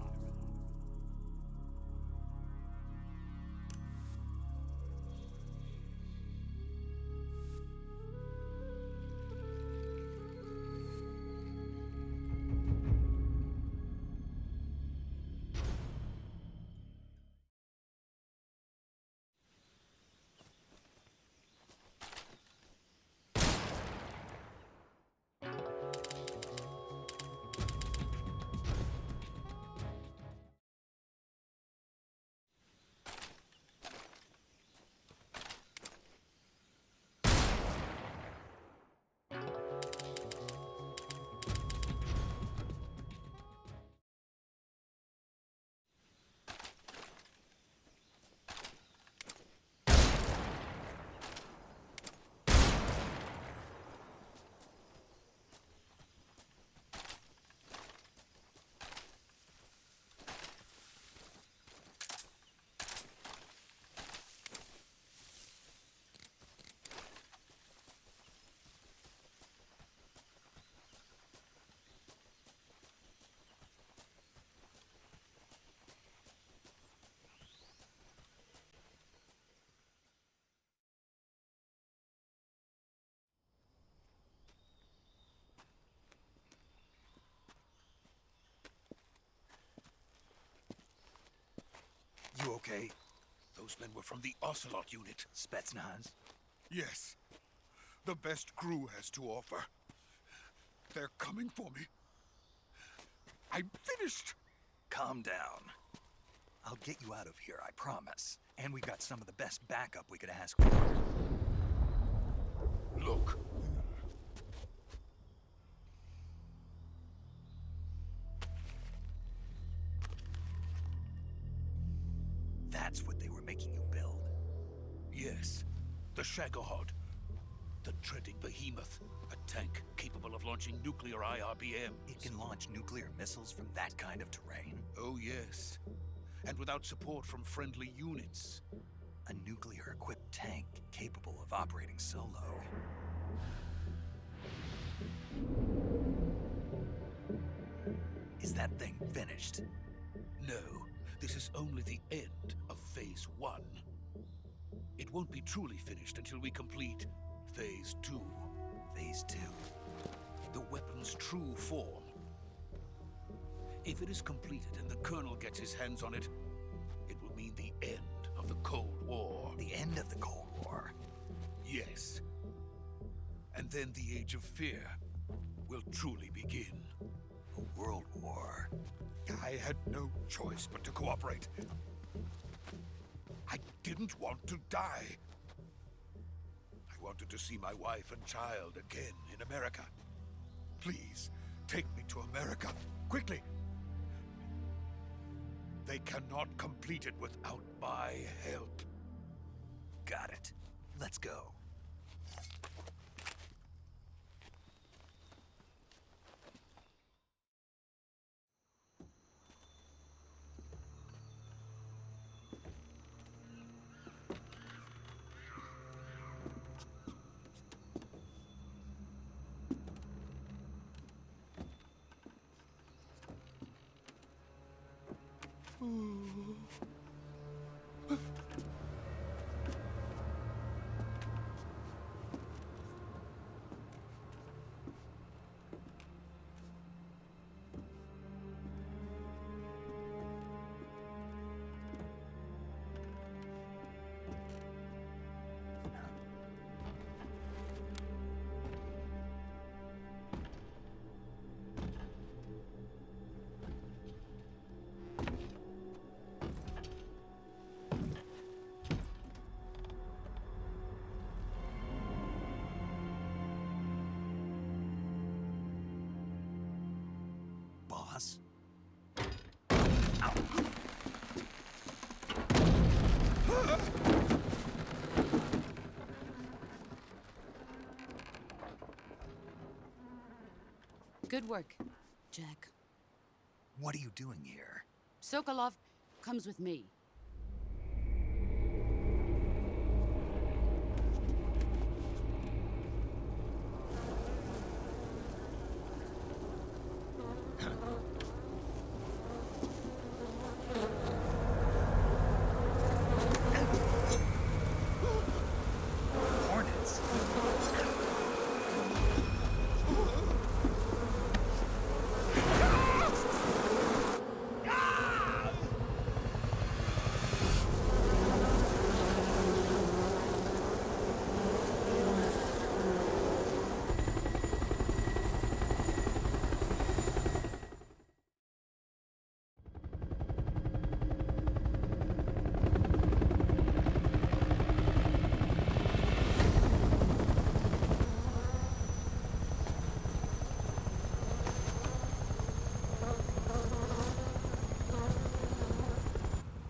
You okay? Those men were from the Ocelot Unit. Spetsnaz? Yes. The best GRU has to offer. They're coming for me. I'm finished. Calm down. I'll get you out of here, I promise. And we got some of the best backup we could ask for. Look. That's what they were making you build? Yes. The Shagohod. The treading behemoth. A tank capable of launching nuclear IRBMs. It can launch nuclear missiles from that kind of terrain? Oh, yes. And without support from friendly units. A nuclear-equipped tank capable of operating solo. Is that thing finished? No, this is only the end of Phase 1. It won't be truly finished until we complete Phase 2. Phase 2? The weapon's true form. If it is completed and the Colonel gets his hands on it, it will mean the end of the Cold War. The end of the Cold War? Yes. And then the Age of Fear will truly begin. A world war? I had no choice but to cooperate. I didn't want to die. I wanted to see my wife and child again in America. Please, take me to America, quickly. They cannot complete it without my help. Got it. Let's go. Boss? Good work, Jack. What are you doing here? Sokolov comes with me.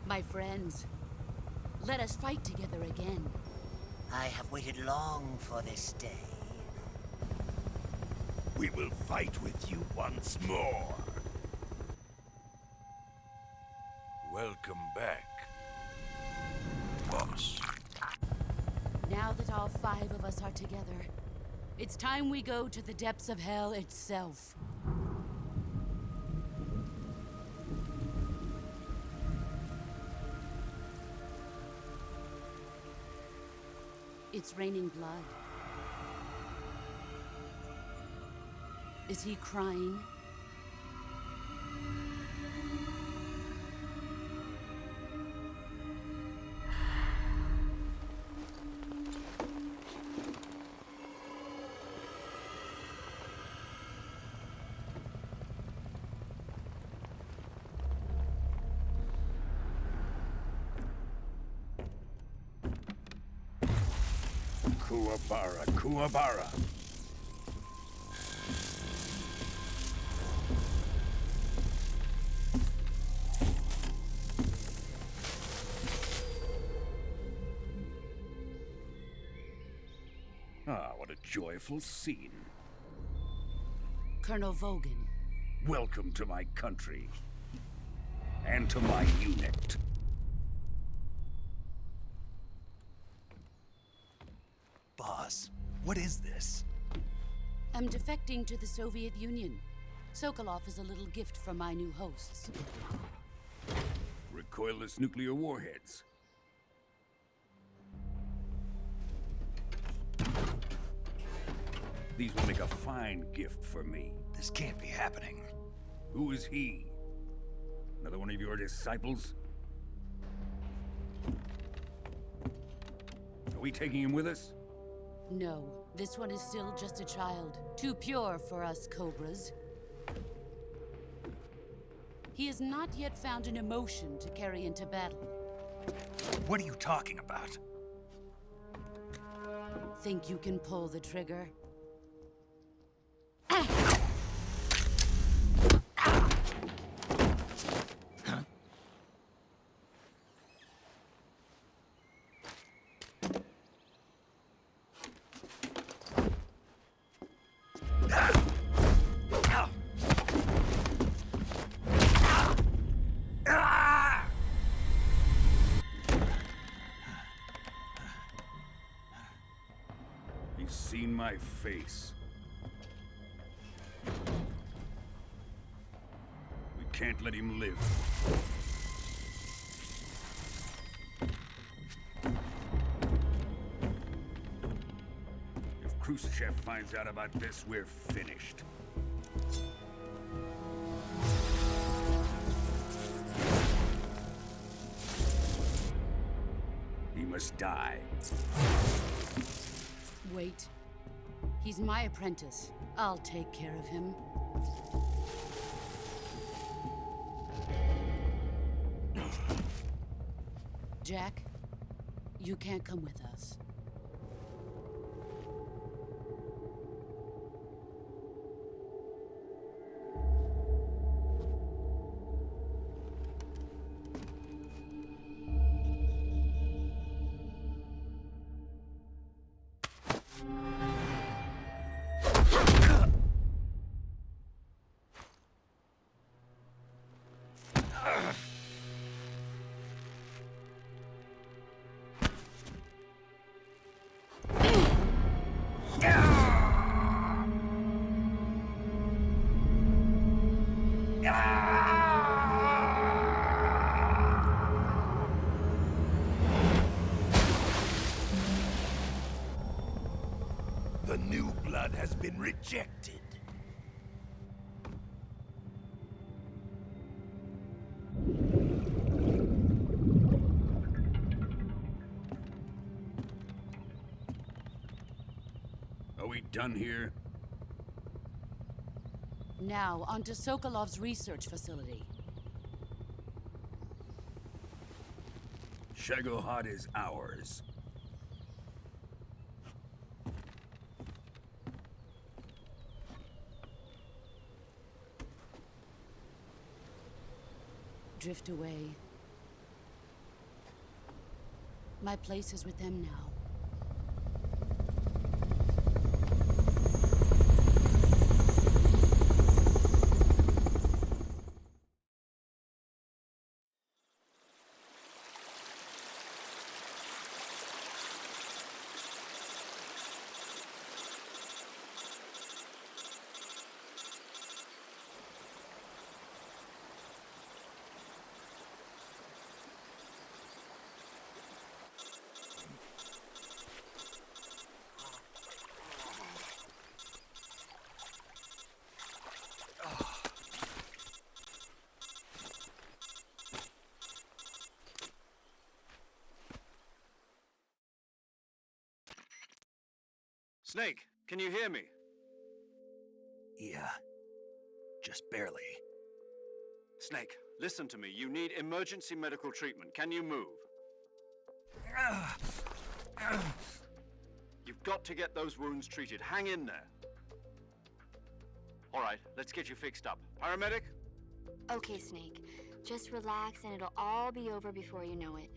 My friends, let us fight together again. I have waited long for this day. We will fight with you once more. Welcome back, boss. Now that all 5 of us are together, it's time we go to the depths of hell itself. It's raining blood. Is he crying? Kuwabara, Kuwabara. Ah, what a joyful scene. Colonel Vogan. Welcome to my country. And to my unit. Boss, what is this? I'm defecting to the Soviet Union. Sokolov is a little gift from my new hosts. Recoilless nuclear warheads. These will make a fine gift for me. This can't be happening. Who is he? Another one of your disciples? Are we taking him with us? No, this one is still just a child. Too pure for us Cobras. He has not yet found an emotion to carry into battle. What are you talking about? Think you can pull the trigger? He's seen my face. We can't let him live. If Khrushchev finds out about this, we're finished. He must die. Wait. He's my apprentice. I'll take care of him. Jack, you can't come with us. The new blood has been rejected. Are we done here? Now, onto Sokolov's research facility. Shagohod is ours. Drift away. My place is with them now. Snake, can you hear me? Yeah. Just barely. Snake, listen to me. You need emergency medical treatment. Can you move? You've got to get those wounds treated. Hang in there. All right, let's get you fixed up. Paramedic? Okay, Snake. Just relax and it'll all be over before you know it.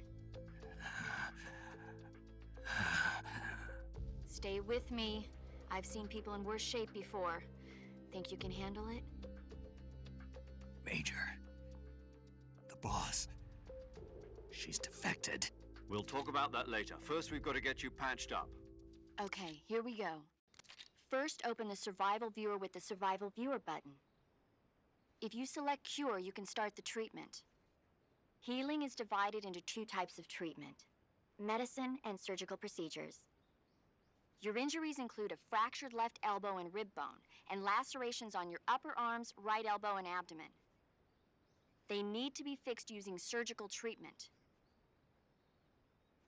Stay with me. I've seen people in worse shape before. Think you can handle it? Major. The boss. She's defected. We'll talk about that later. First, we've got to get you patched up. Okay, here we go. First, open the Survival Viewer with the Survival Viewer button. If you select Cure, you can start the treatment. Healing is divided into 2 types of treatment: medicine and surgical procedures. Your injuries include a fractured left elbow and rib bone, and lacerations on your upper arms, right elbow, and abdomen. They need to be fixed using surgical treatment.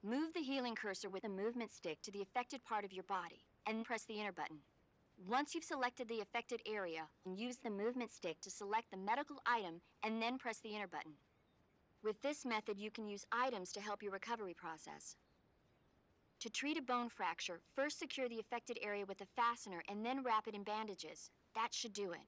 Move the healing cursor with a movement stick to the affected part of your body, and press the enter button. Once you've selected the affected area, use the movement stick to select the medical item, and then press the enter button. With this method, you can use items to help your recovery process. To treat a bone fracture, first secure the affected area with a fastener and then wrap it in bandages. That should do it.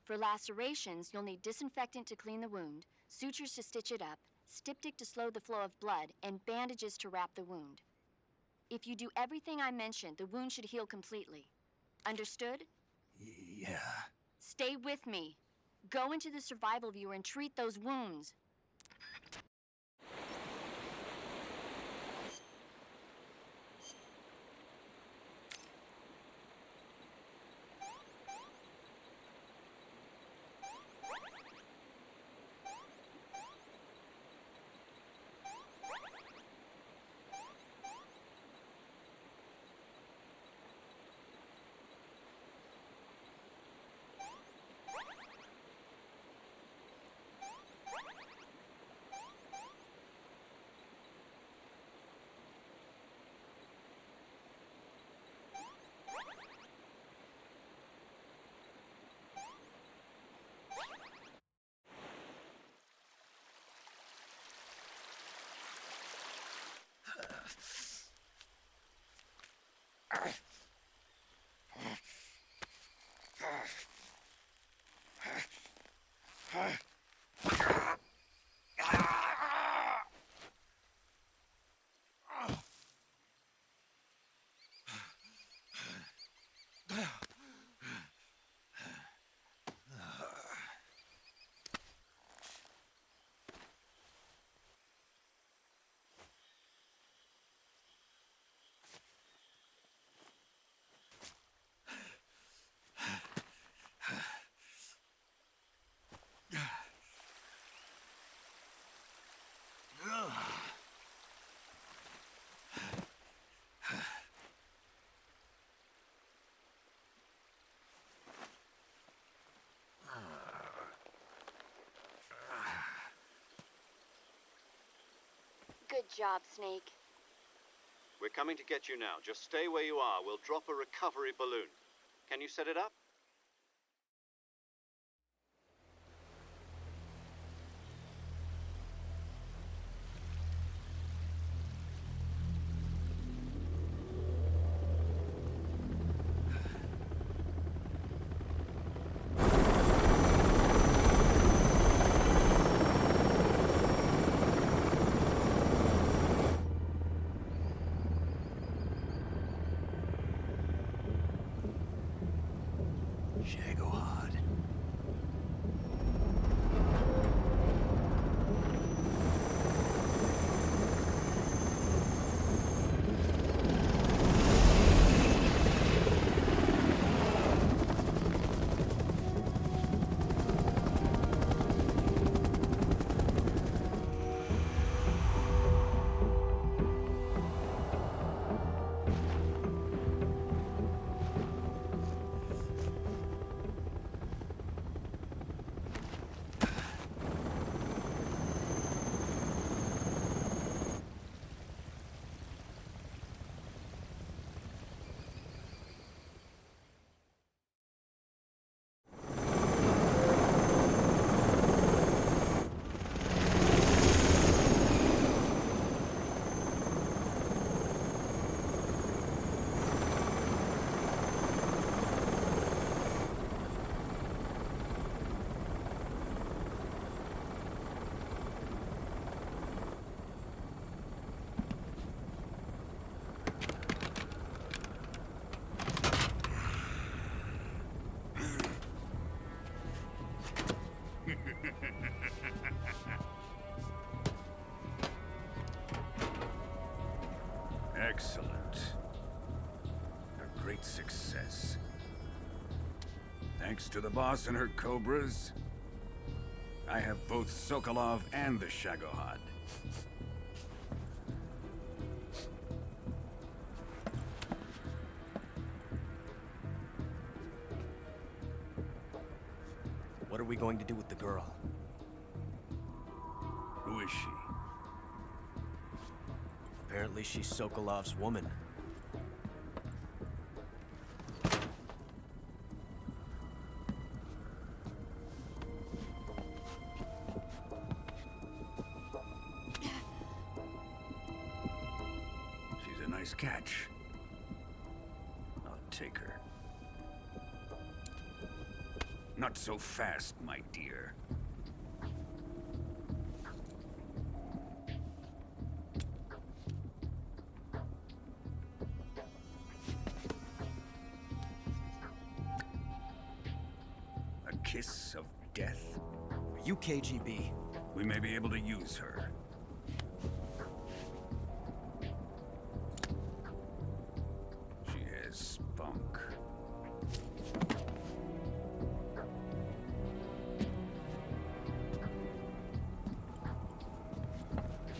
For lacerations, you'll need disinfectant to clean the wound, sutures to stitch it up, styptic to slow the flow of blood, and bandages to wrap the wound. If you do everything I mentioned, the wound should heal completely. Understood? Yeah. Stay with me. Go into the Survival Viewer and treat those wounds. Good job, Snake. We're coming to get you now. Just stay where you are. We'll drop a recovery balloon. Can you set it up? success. Thanks to the boss and her Cobras, I have both Sokolov and the Shagohod. What are we going to do with the girl? Who is she? Apparently she's Sokolov's woman. She's a nice catch. I'll take her. Not so fast, my dear. A kiss of death. Are you KGB? We may be able to use her. She has spunk.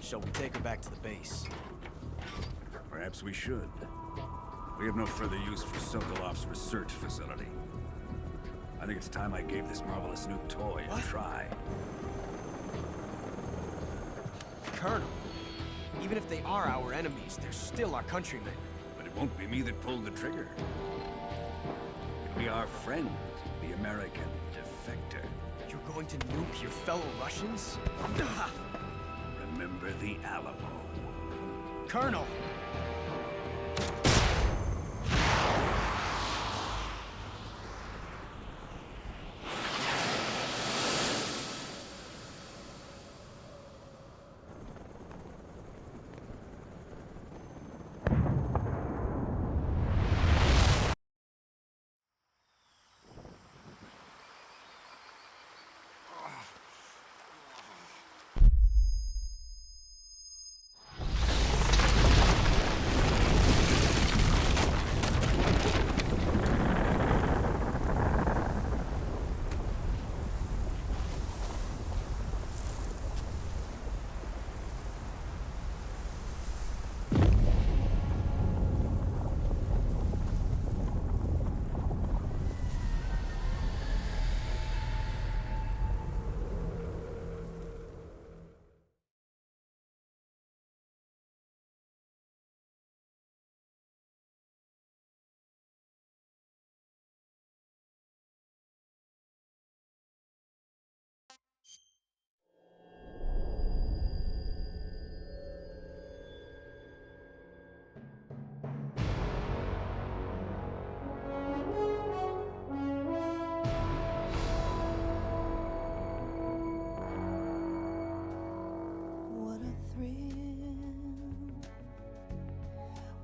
Shall we take her back to the base? Perhaps we should. We have no further use for Sokolov's research facility. I think it's time I gave this marvelous new toy a try. Colonel, even if they are our enemies, they're still our countrymen. But it won't be me that pulled the trigger. It'll be our friend, the American defector. You're going to nuke your fellow Russians? Remember the Alamo. Colonel!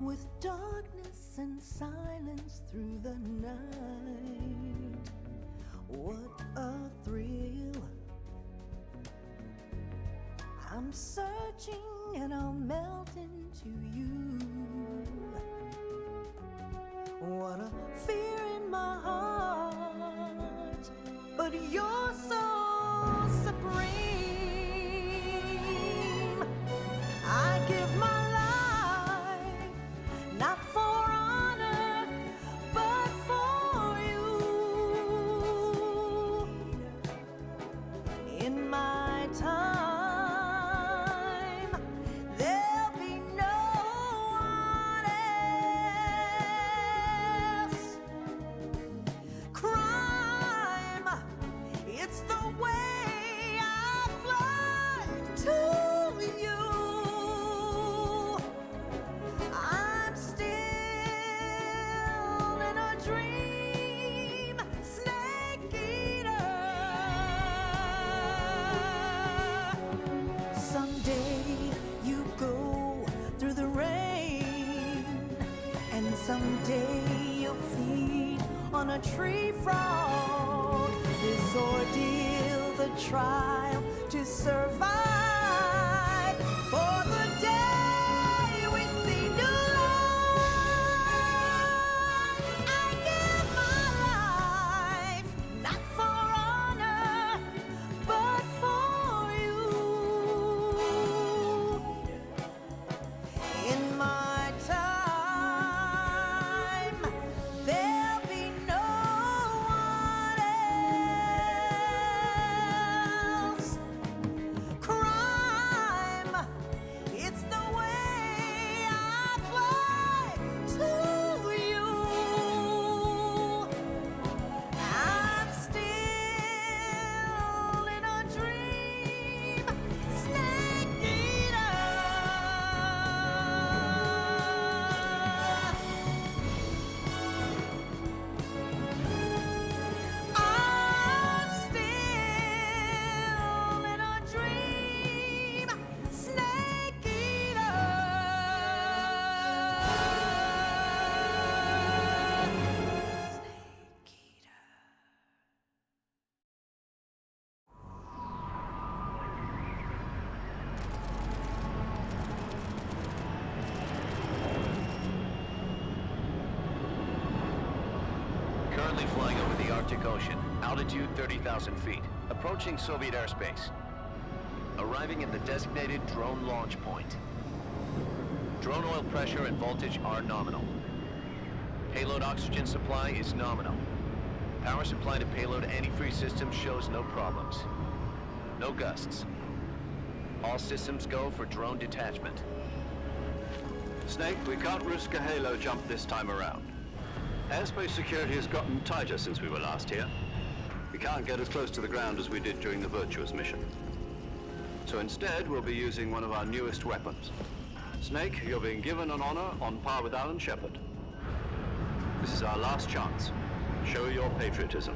With darkness and silence through the night, what a thrill. I'm searching and I'll melt into you. What a fear in my heart, but you're so supreme. I give my not for honor, but for you. In my time, there'll be no one else. Crime, it's the way I fly to you. Someday you'll feed on a tree frog. This ordeal, the trial to survive. For the day we see new light. Currently flying over the Arctic Ocean. Altitude 30,000 feet. Approaching Soviet airspace. Arriving at the designated drone launch point. Drone oil pressure and voltage are nominal. Payload oxygen supply is nominal. Power supply to payload antifreeze system shows no problems. No gusts. All systems go for drone detachment. Snake, we can't risk a halo jump this time around. Airspace security has gotten tighter since we were last here. We can't get as close to the ground as we did during the Virtuous Mission. So instead, we'll be using one of our newest weapons. Snake, you're being given an honor on par with Alan Shepard. This is our last chance. Show your patriotism.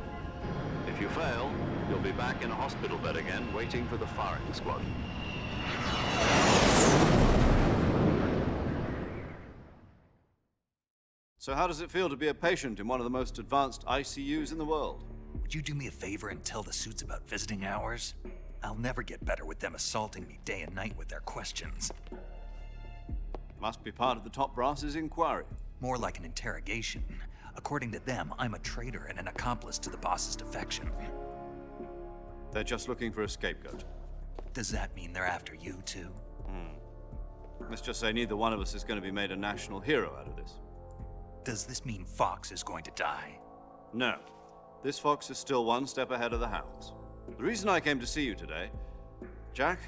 If you fail, you'll be back in a hospital bed again, waiting for the firing squad. So how does it feel to be a patient in one of the most advanced ICUs in the world? Would you do me a favor and tell the suits about visiting hours? I'll never get better with them assaulting me day and night with their questions. Must be part of the top brass's inquiry. More like an interrogation. According to them, I'm a traitor and an accomplice to the boss's defection. They're just looking for a scapegoat. Does that mean they're after you, too? Let's just say neither one of us is going to be made a national hero out of this. Does this mean Fox is going to die? No. This fox is still one step ahead of the hounds. The reason I came to see you today, Jack,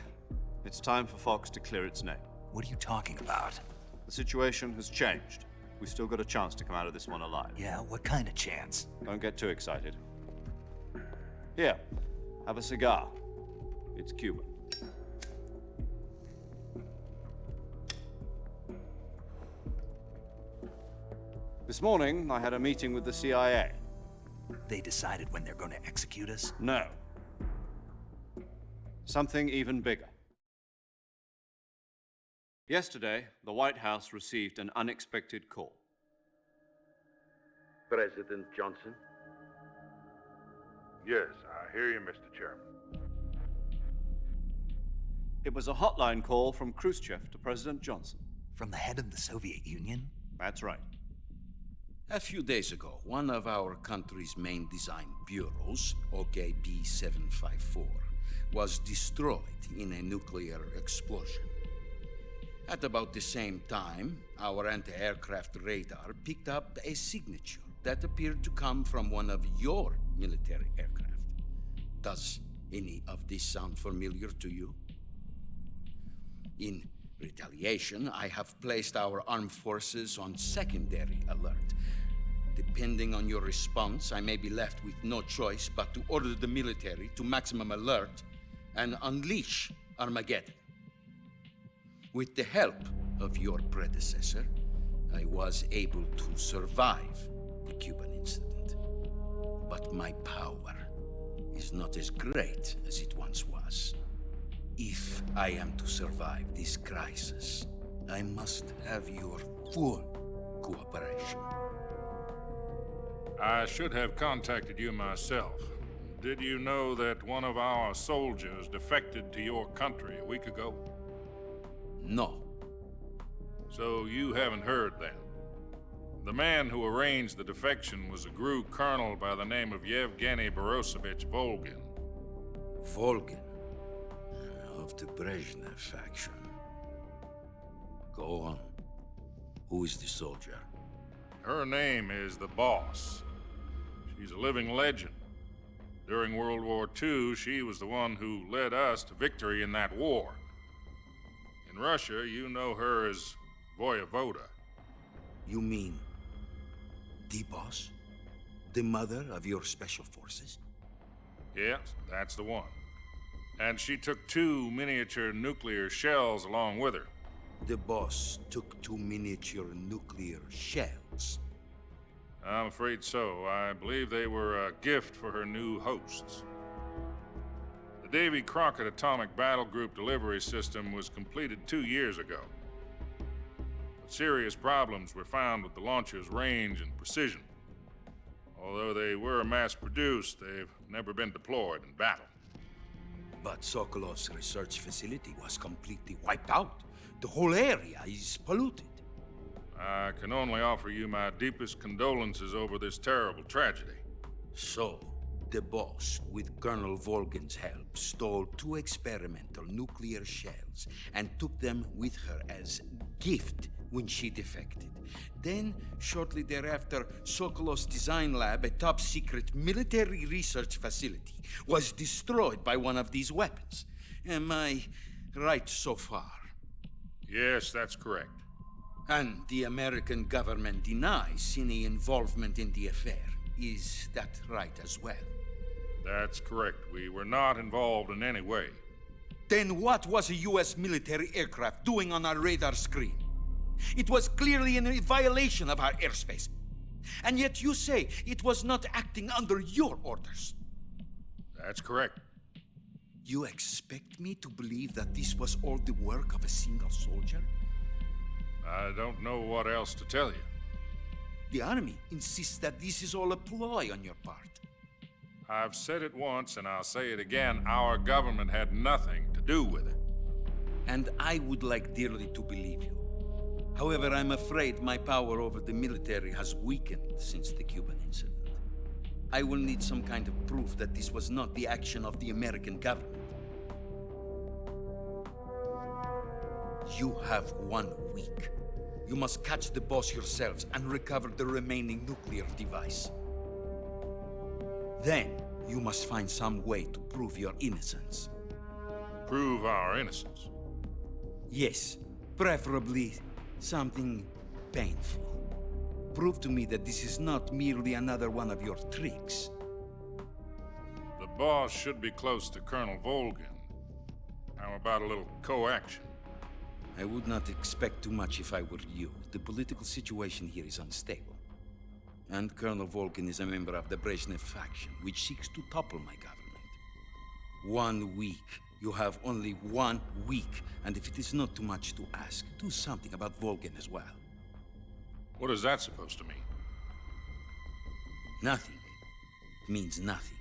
it's time for Fox to clear its name. What are you talking about? The situation has changed. We've still got a chance to come out of this one alive. Yeah, what kind of chance? Don't get too excited. Here, have a cigar. It's Cuban. This morning, I had a meeting with the CIA. They decided when they're going to execute us? No. Something even bigger. Yesterday, the White House received an unexpected call. President Johnson? Yes, I hear you, Mr. Chairman. It was a hotline call from Khrushchev to President Johnson. From the head of the Soviet Union? That's right. A few days ago, one of our country's main design bureaus, OKB 754, was destroyed in a nuclear explosion. At about the same time, our anti-aircraft radar picked up a signature that appeared to come from one of your military aircraft. Does any of this sound familiar to you? In retaliation, I have placed our armed forces on secondary alert. Depending on your response, I may be left with no choice but to order the military to maximum alert and unleash Armageddon. With the help of your predecessor, I was able to survive the Cuban incident. But my power is not as great as it once was. If I am to survive this crisis, I must have your full cooperation. I should have contacted you myself. Did you know that one of our soldiers defected to your country a week ago? No. So you haven't heard then. The man who arranged the defection was a GRU colonel by the name of Yevgeny Borosovich Volgin. Volgin? Of the Brezhnev faction. Go on. Who is the soldier? Her name is the Boss. She's a living legend. During World War II, she was the one who led us to victory in that war. In Russia, you know her as Voyevoda. You mean the Boss? The mother of your special forces? Yes, that's the one. And she took 2 miniature nuclear shells along with her. The Boss took 2 miniature nuclear shells? I'm afraid so. I believe they were a gift for her new hosts. The Davy Crockett Atomic Battle Group delivery system was completed 2 years ago. But serious problems were found with the launcher's range and precision. Although they were mass-produced, they've never been deployed in battle. But Sokolov's research facility was completely wiped out. The whole area is polluted. I can only offer you my deepest condolences over this terrible tragedy. So, the boss, with Colonel Volgin's help, stole 2 experimental nuclear shells and took them with her as gift when she defected. Then, shortly thereafter, Sokolov's design lab, a top-secret military research facility, was destroyed by one of these weapons. Am I right so far? Yes, that's correct. And the American government denies any involvement in the affair. Is that right as well? That's correct. We were not involved in any way. Then what was a U.S. military aircraft doing on our radar screen? It was clearly in violation of our airspace. And yet you say it was not acting under your orders. That's correct. You expect me to believe that this was all the work of a single soldier? I don't know what else to tell you. The Army insists that this is all a ploy on your part. I've said it once, and I'll say it again. Our government had nothing to do with it. And I would like dearly to believe you. However, I'm afraid my power over the military has weakened since the Cuban incident. I will need some kind of proof that this was not the action of the American government. You have 1 week. You must catch the boss yourselves and recover the remaining nuclear device. Then, you must find some way to prove your innocence. Prove our innocence? Yes, preferably something painful. Prove to me that this is not merely another one of your tricks. The boss should be close to Colonel Volgin. How about a little co-action? I would not expect too much if I were you. The political situation here is unstable. And Colonel Volgin is a member of the Brezhnev faction, which seeks to topple my government. 1 week. You have only 1 week. And if it is not too much to ask, do something about Volgin as well. What is that supposed to mean? Nothing. It means nothing.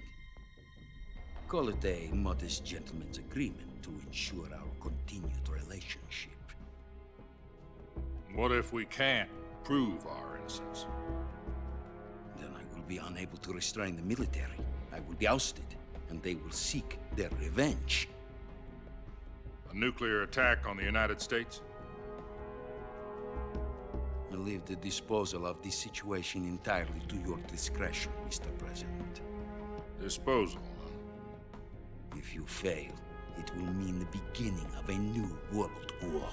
Call it a modest gentleman's agreement to ensure our continued relationship. What if we can't prove our innocence? Then I will be unable to restrain the military. I will be ousted, and they will seek their revenge. A nuclear attack on the United States? I leave the disposal of this situation entirely to your discretion, Mr. President. Disposal? If you fail, it will mean the beginning of a new world war.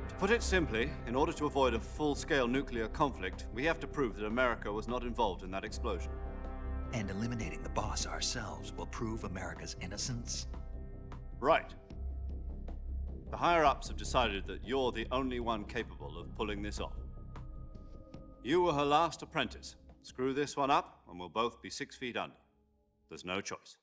To put it simply, in order to avoid a full-scale nuclear conflict, we have to prove that America was not involved in that explosion. And eliminating the boss ourselves will prove America's innocence? Right. The higher-ups have decided that you're the only one capable of pulling this off. You were her last apprentice. Screw this one up, and we'll both be 6 feet under. There's no choice.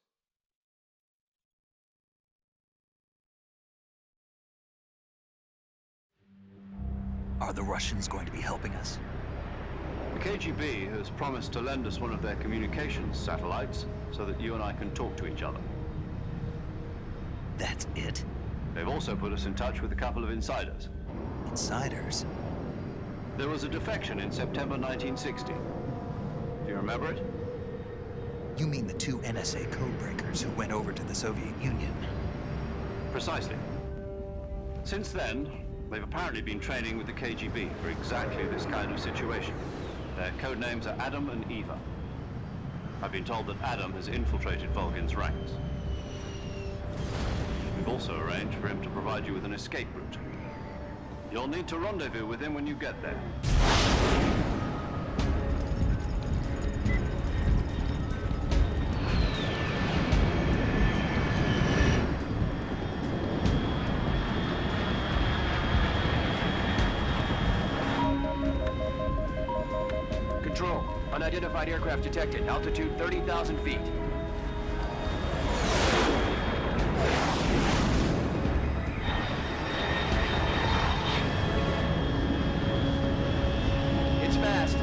Are the Russians going to be helping us? The KGB has promised to lend us one of their communications satellites so that you and I can talk to each other. That's it? They've also put us in touch with a couple of insiders. Insiders? There was a defection in September 1960. Do you remember it? You mean the 2 NSA codebreakers who went over to the Soviet Union? Precisely. Since then, they've apparently been training with the KGB for exactly this kind of situation. Their code names are Adam and Eva. I've been told that Adam has infiltrated Volgin's ranks. We've also arranged for him to provide you with an escape route. You'll need to rendezvous with him when you get there. Control. Unidentified aircraft detected. Altitude 30,000 feet. It's fast.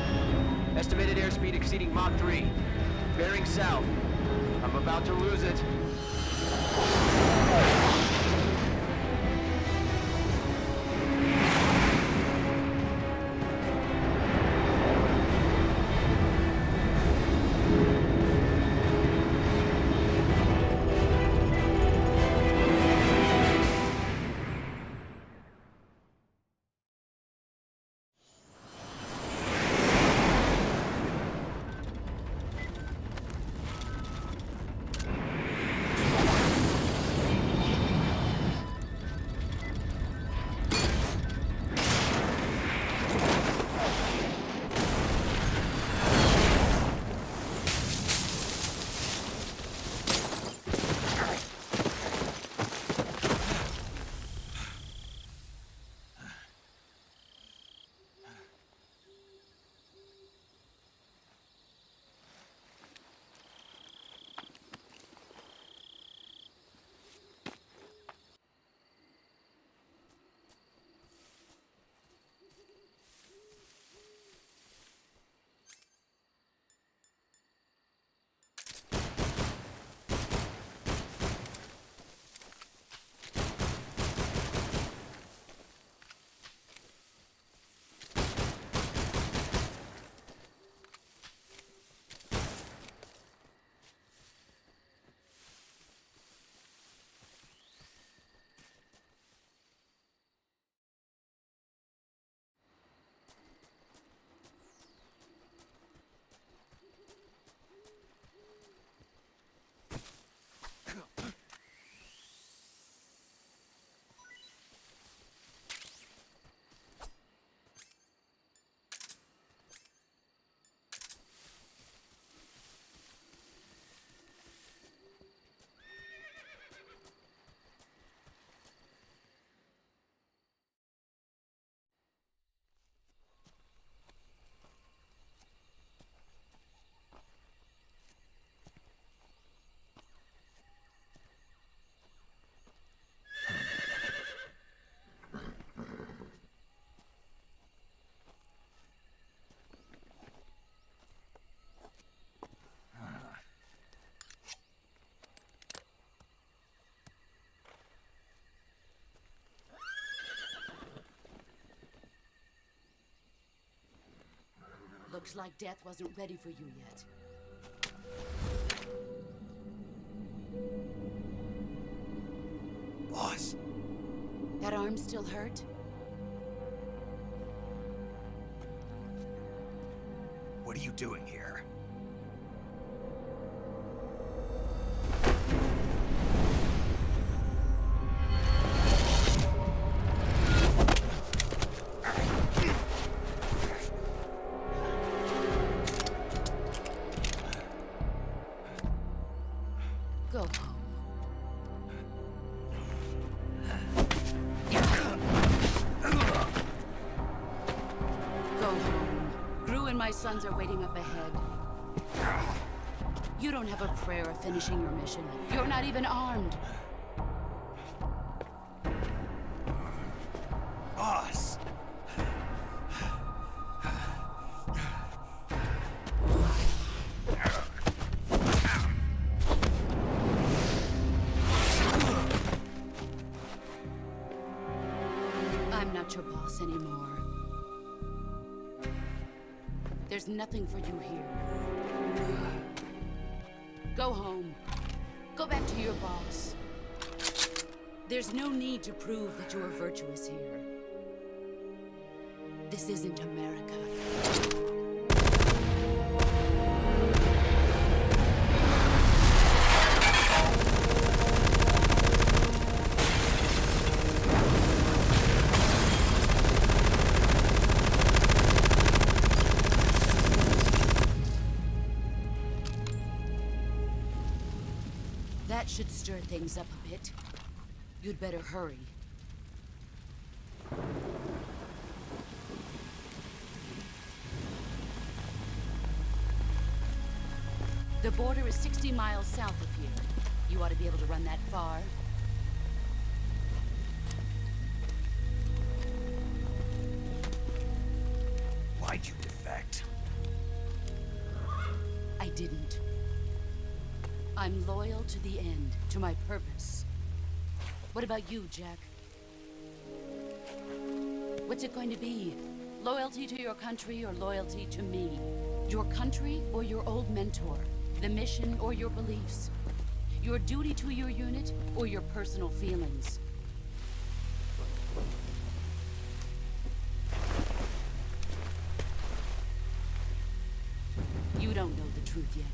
Estimated airspeed exceeding Mach 3. Bearing south. I'm about to lose it. Looks like death wasn't ready for you yet. Boss. That arm still hurt? What are you doing here? Go home. Go home. Gru and my sons are waiting up ahead. You don't have a prayer of finishing your mission. You're not even armed. Boss! I'm not your boss anymore. There's nothing for you here. Go home. Go back to your boss. There's no need to prove that you are virtuous here. This isn't America. That should stir things up a bit. You'd better hurry. The border is 60 miles south of here. You ought to be able to run that far. Why'd you defect? I didn't. I'm loyal to the end, to my purpose. What about you, Jack? What's it going to be? Loyalty to your country or loyalty to me? Your country or your old mentor? The mission or your beliefs? Your duty to your unit or your personal feelings? You don't know the truth yet.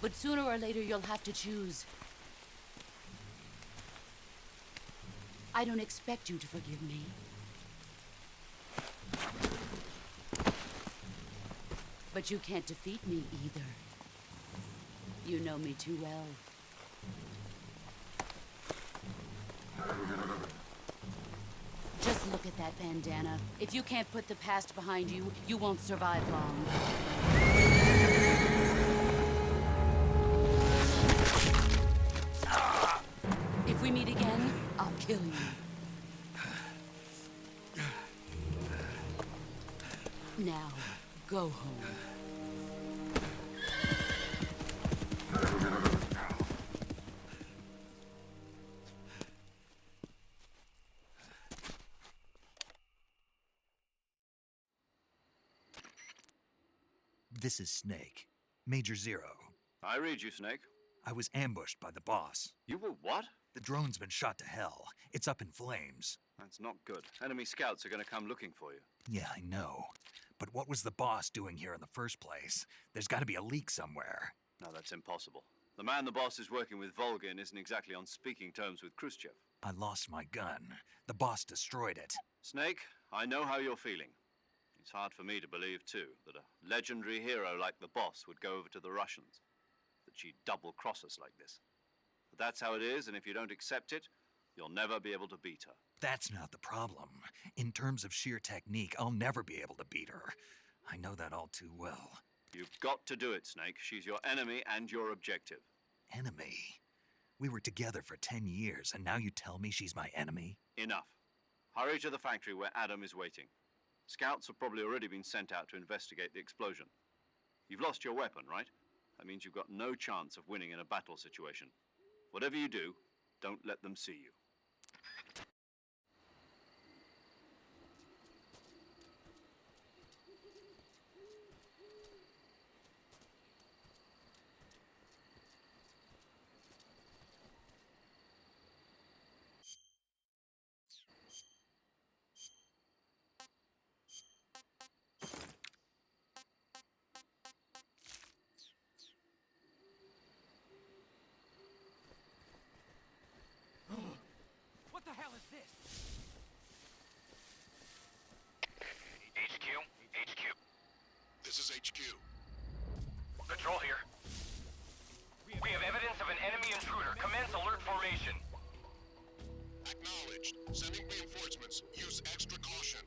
But sooner or later, you'll have to choose. I don't expect you to forgive me. But you can't defeat me either. You know me too well. Just look at that bandana. If you can't put the past behind you, you won't survive long. If we meet again, I'll kill you. Now, go home. This is Snake. Major Zero. I read you, Snake. I was ambushed by the boss. You were what? The drone's been shot to hell. It's up in flames. That's not good. Enemy scouts are going to come looking for you. Yeah, I know. But what was the boss doing here in the first place? There's got to be a leak somewhere. No, that's impossible. The man the boss is working with, Volgin, isn't exactly on speaking terms with Khrushchev. I lost my gun. The boss destroyed it. Snake, I know how you're feeling. It's hard for me to believe, too, that a legendary hero like the boss would go over to the Russians. That she'd double-cross us like this. But that's how it is, and if you don't accept it, you'll never be able to beat her. That's not the problem. In terms of sheer technique, I'll never be able to beat her. I know that all too well. You've got to do it, Snake. She's your enemy and your objective. Enemy? We were together for 10 years, and now you tell me she's my enemy? Enough. Hurry to the factory where Adam is waiting. Scouts have probably already been sent out to investigate the explosion. You've lost your weapon, right? That means you've got no chance of winning in a battle situation. Whatever you do, don't let them see you. HQ. Patrol here. We have evidence of an enemy intruder. Commence alert formation. Acknowledged. Sending reinforcements. Use extra caution.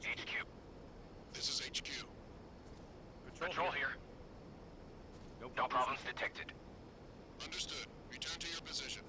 HQ. This is HQ. Patrol here. No problems detected. Understood. Return to your position.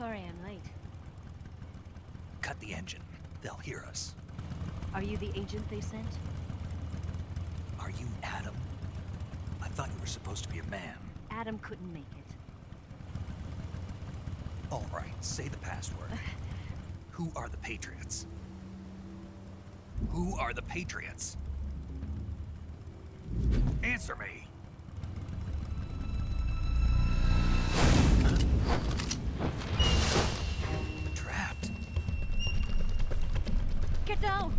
Sorry I'm late. Cut the engine. They'll hear us. Are you the agent they sent? Are you Adam? I thought you were supposed to be a man. Adam couldn't make it. All right, say the password. Who are the Patriots? Who are the Patriots? Answer me! Trapped. Get down!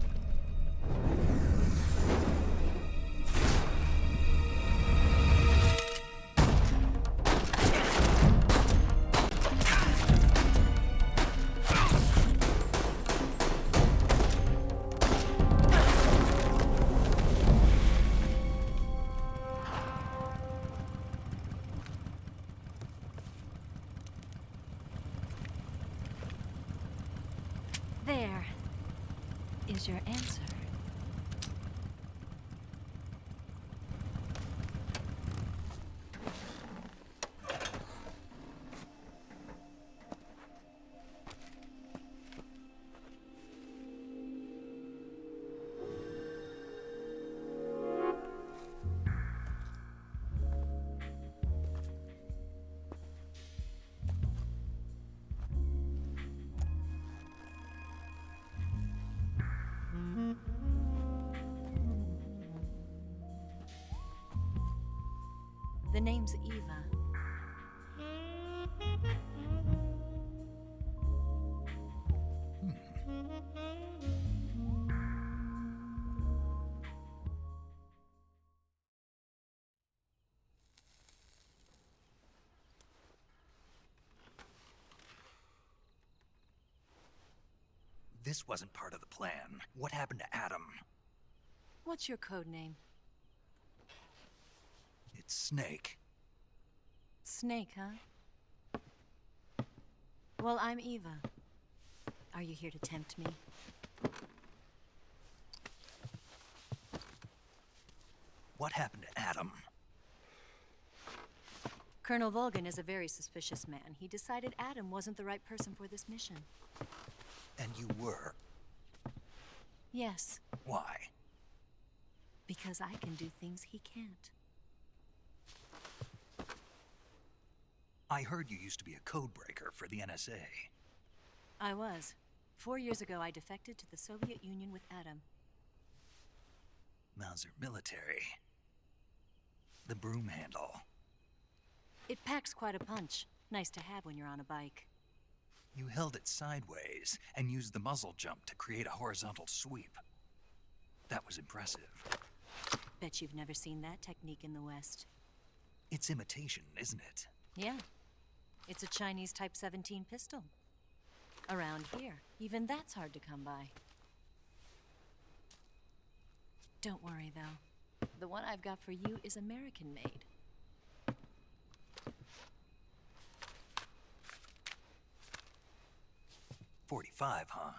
There is your answer. The name's Eva. This wasn't part of the plan. What happened to Adam? What's your code name? It's Snake. Snake, huh? Well, I'm Eva. Are you here to tempt me? What happened to Adam? Colonel Volgan is a very suspicious man. He decided Adam wasn't the right person for this mission. And you were? Yes. Why? Because I can do things he can't. I heard you used to be a codebreaker for the NSA. I was. 4 years ago, I defected to the Soviet Union with Adam. Mauser military. The broom handle. It packs quite a punch. Nice to have when you're on a bike. You held it sideways and used the muzzle jump to create a horizontal sweep. That was impressive. Bet you've never seen that technique in the West. It's imitation, isn't it? Yeah. It's a Chinese Type 17 pistol. Around here, even that's hard to come by. Don't worry, though. The one I've got for you is American-made. .45, huh?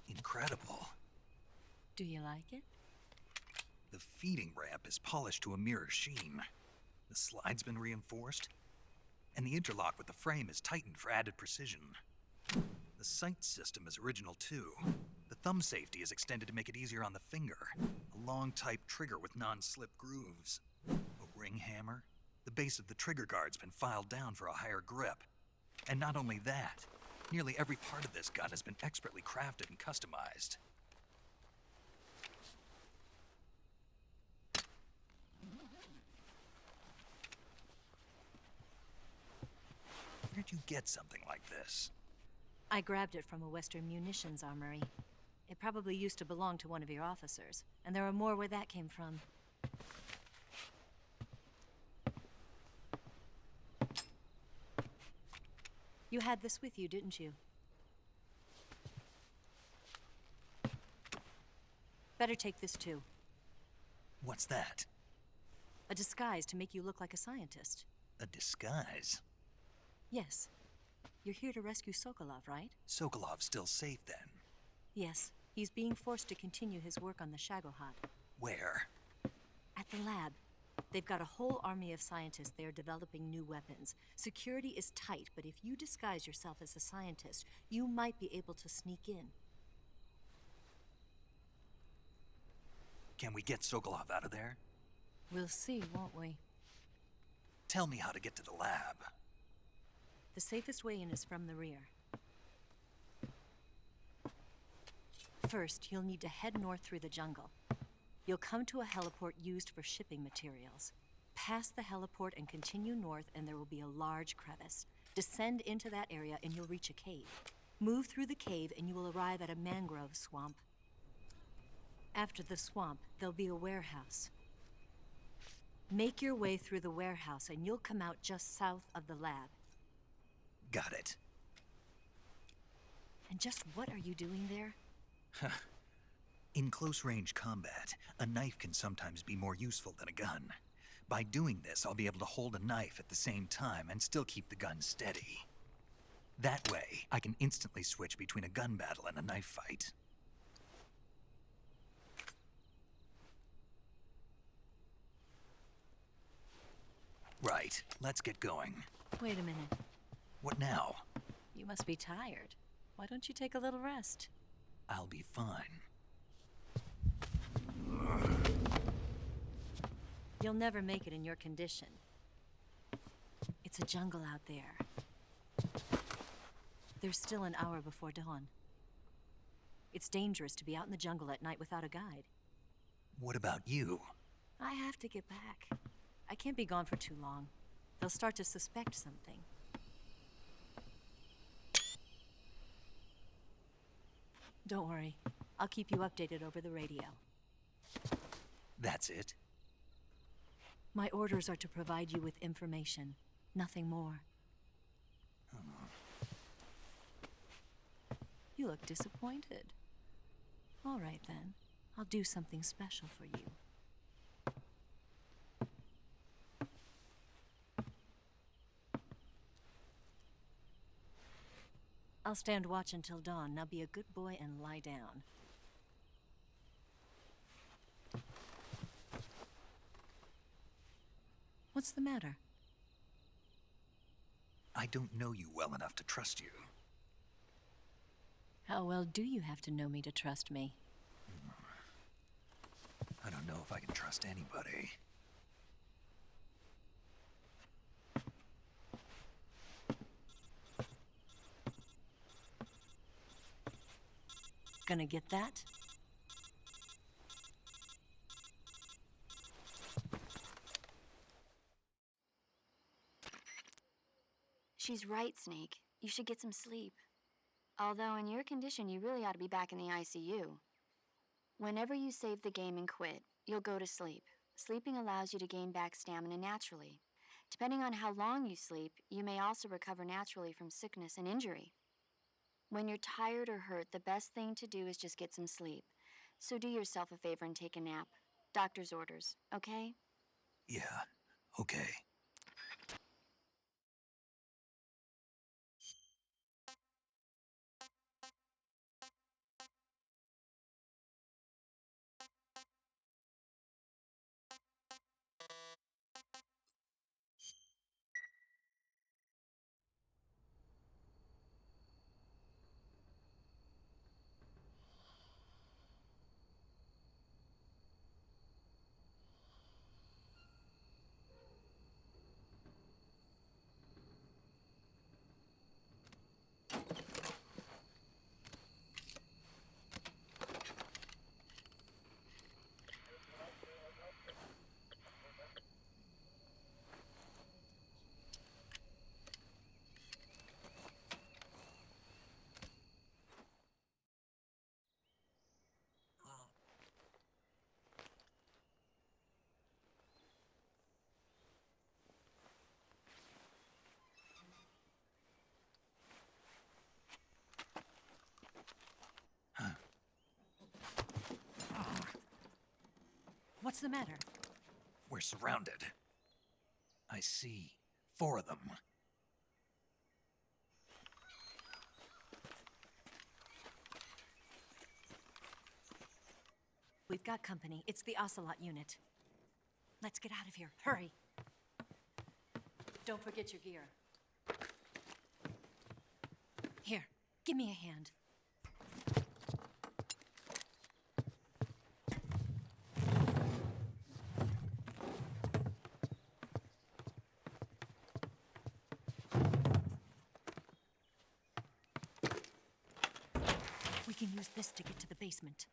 Incredible. Do you like it? The feeding ramp is polished to a mirror sheen. The slide's been reinforced, and the interlock with the frame is tightened for added precision. The sight system is original too. The thumb safety is extended to make it easier on the finger. A long type trigger with non-slip grooves. A ring hammer. The base of the trigger guard's been filed down for a higher grip. And not only that, nearly every part of this gun has been expertly crafted and customized. Where'd you get something like this? I grabbed it from a Western munitions armory. It probably used to belong to one of your officers, and there are more where that came from. You had this with you, didn't you? Better take this too. What's that? A disguise to make you look like a scientist. A disguise? Yes. You're here to rescue Sokolov, right? Sokolov's still safe then? Yes. He's being forced to continue his work on the Shagohod. Where? At the lab. They've got a whole army of scientists there developing new weapons. Security is tight, but if you disguise yourself as a scientist, you might be able to sneak in. Can we get Sokolov out of there? We'll see, won't we? Tell me how to get to the lab. The safest way in is from the rear. First, you'll need to head north through the jungle. You'll come to a heliport used for shipping materials. Pass the heliport and continue north, and there will be a large crevice. Descend into that area and you'll reach a cave. Move through the cave and you will arrive at a mangrove swamp. After the swamp, there'll be a warehouse. Make your way through the warehouse and you'll come out just south of the lab. Got it. And just what are you doing there? In close-range combat, a knife can sometimes be more useful than a gun. By doing this, I'll be able to hold a knife at the same time and still keep the gun steady. That way, I can instantly switch between a gun battle and a knife fight. Right, let's get going. Wait a minute. What now? You must be tired. Why don't you take a little rest? I'll be fine. You'll never make it in your condition. It's a jungle out there. There's still an hour before dawn. It's dangerous to be out in the jungle at night without a guide. What about you? I have to get back. I can't be gone for too long. They'll start to suspect something. Don't worry. I'll keep you updated over the radio. That's it? My orders are to provide you with information, nothing more. You look disappointed. All right then. I'll do something special for you. I'll stand watch until dawn. Now be a good boy and lie down. What's the matter? I don't know you well enough to trust you. How well do you have to know me to trust me? I don't know if I can trust anybody. Gonna get that? She's right, Snake. You should get some sleep. Although in your condition, you really ought to be back in the ICU. Whenever you save the game and quit, you'll go to sleep. Sleeping allows you to gain back stamina naturally. Depending on how long you sleep, you may also recover naturally from sickness and injury. When you're tired or hurt, the best thing to do is just get some sleep. So do yourself a favor and take a nap. Doctor's orders, okay? Yeah, okay. What's the matter? We're surrounded. I see 4 of them. We've got company. It's the Ocelot Unit. Let's get out of here. Hurry. Don't forget your gear. Here, give me a hand. We can use this to get to the basement.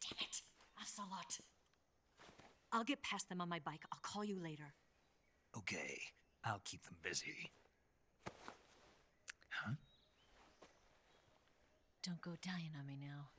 Damn it, Ocelot. I'll get past them on my bike. I'll call you later. Okay, I'll keep them busy. Huh? Don't go dying on me now.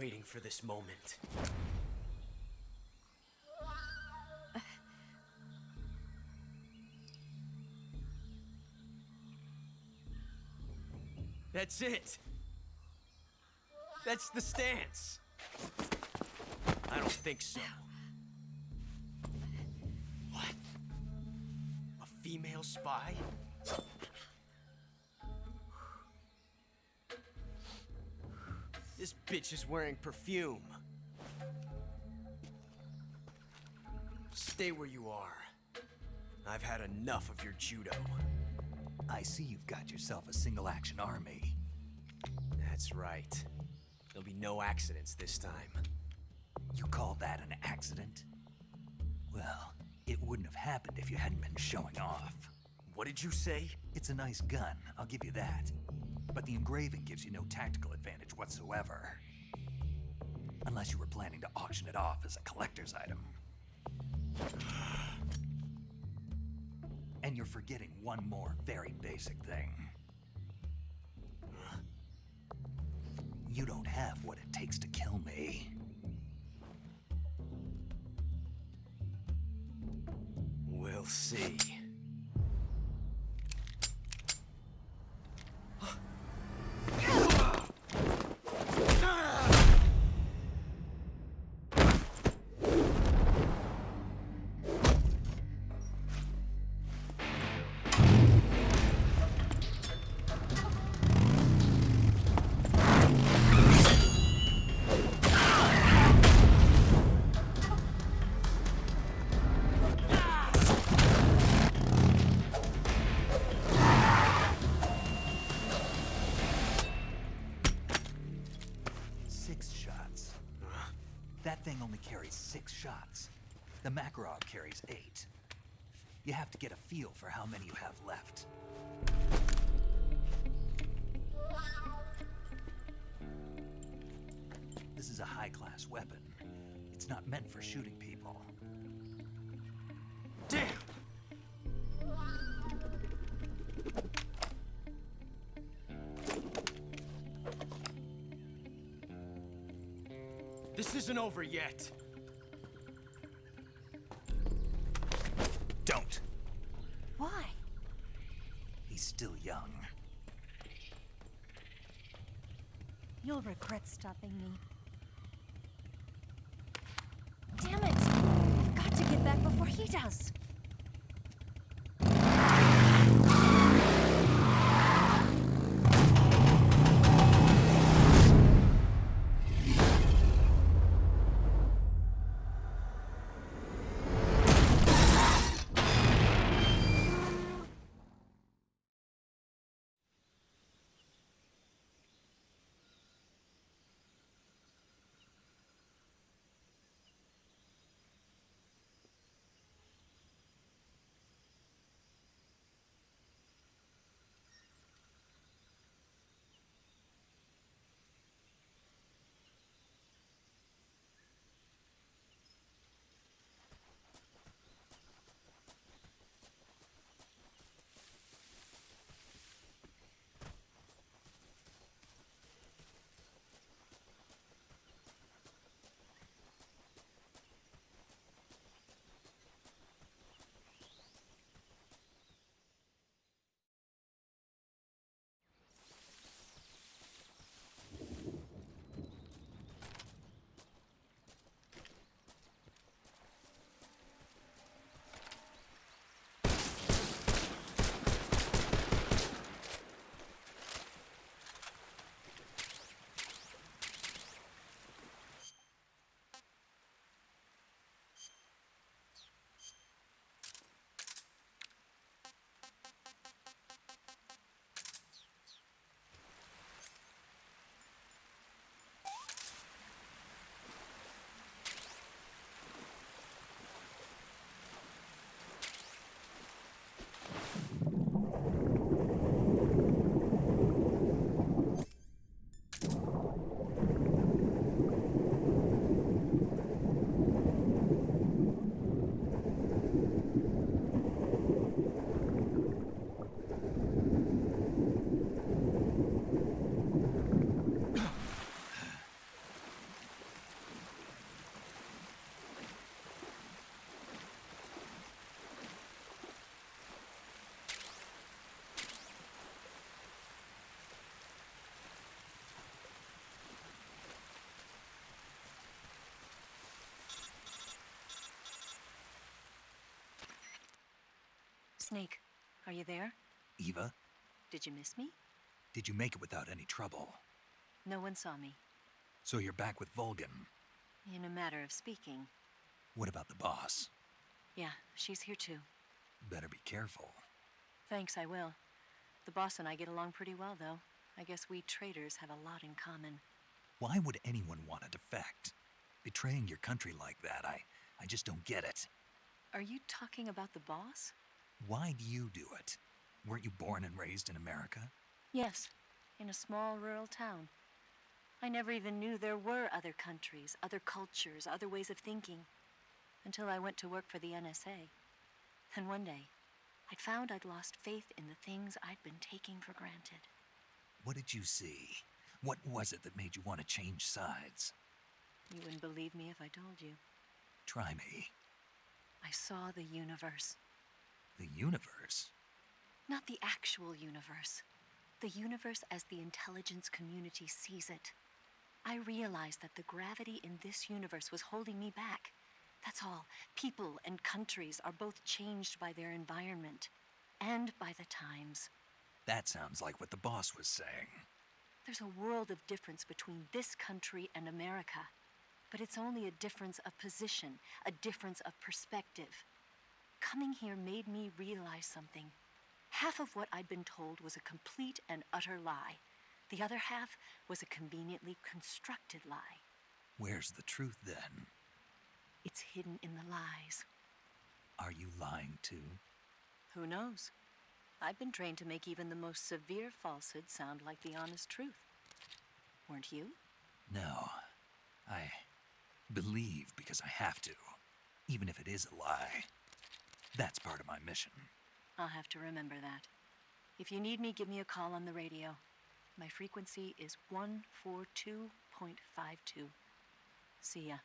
waiting for this moment. That's it. That's the stance. I don't think so. What? A female spy? This bitch is wearing perfume. Stay where you are. I've had enough of your judo. I see you've got yourself a single-action army. That's right. There'll be no accidents this time. You call that an accident? Well, it wouldn't have happened if you hadn't been showing off. What did you say? It's a nice gun, I'll give you that. But the engraving gives you no tactical advantage whatsoever. Unless you were planning to auction it off as a collector's item. And you're forgetting one more very basic thing. You don't have what it takes to kill me. We'll see. That thing only carries 6 shots. The Makarov carries 8. You have to get a feel for how many you have left. This is a high-class weapon. It's not meant for shooting people. Damn! This isn't over yet. Don't. Why? He's still young. You'll regret stopping me. Damn it! I've got to get back before he does. Snake, are you there? Eva, Did you miss me? did you make it without any trouble? No one saw me. So you're back with Vulcan. In a matter of speaking. What about the boss? Yeah, she's here too. Better be careful. Thanks, I will. The boss and I get along pretty well, though. I guess we traitors have a lot in common. Why would anyone want to defect? Betraying your country like that, I just don't get it. Are you talking about the boss? Why do you do it? Weren't you born and raised in America? Yes, in a small rural town. I never even knew there were other countries, other cultures, other ways of thinking, until I went to work for the NSA. And one day, I'd found I'd lost faith in the things I'd been taking for granted. What did you see? What was it that made you want to change sides? You wouldn't believe me if I told you. Try me. I saw the universe. The universe? Not the actual universe. The universe as the intelligence community sees it. I realized that the gravity in this universe was holding me back. That's all. People and countries are both changed by their environment and by the times. That sounds like what the boss was saying. There's a world of difference between this country and America. But it's only a difference of position, a difference of perspective. Coming here made me realize something. Half of what I'd been told was a complete and utter lie. The other half was a conveniently constructed lie. Where's the truth then? It's hidden in the lies. Are you lying too? Who knows? I've been trained to make even the most severe falsehood sound like the honest truth. Weren't you? No. I believe because I have to, even if it is a lie. That's part of my mission. I'll have to remember that. If you need me, give me a call on the radio. My frequency is 142.52. See ya.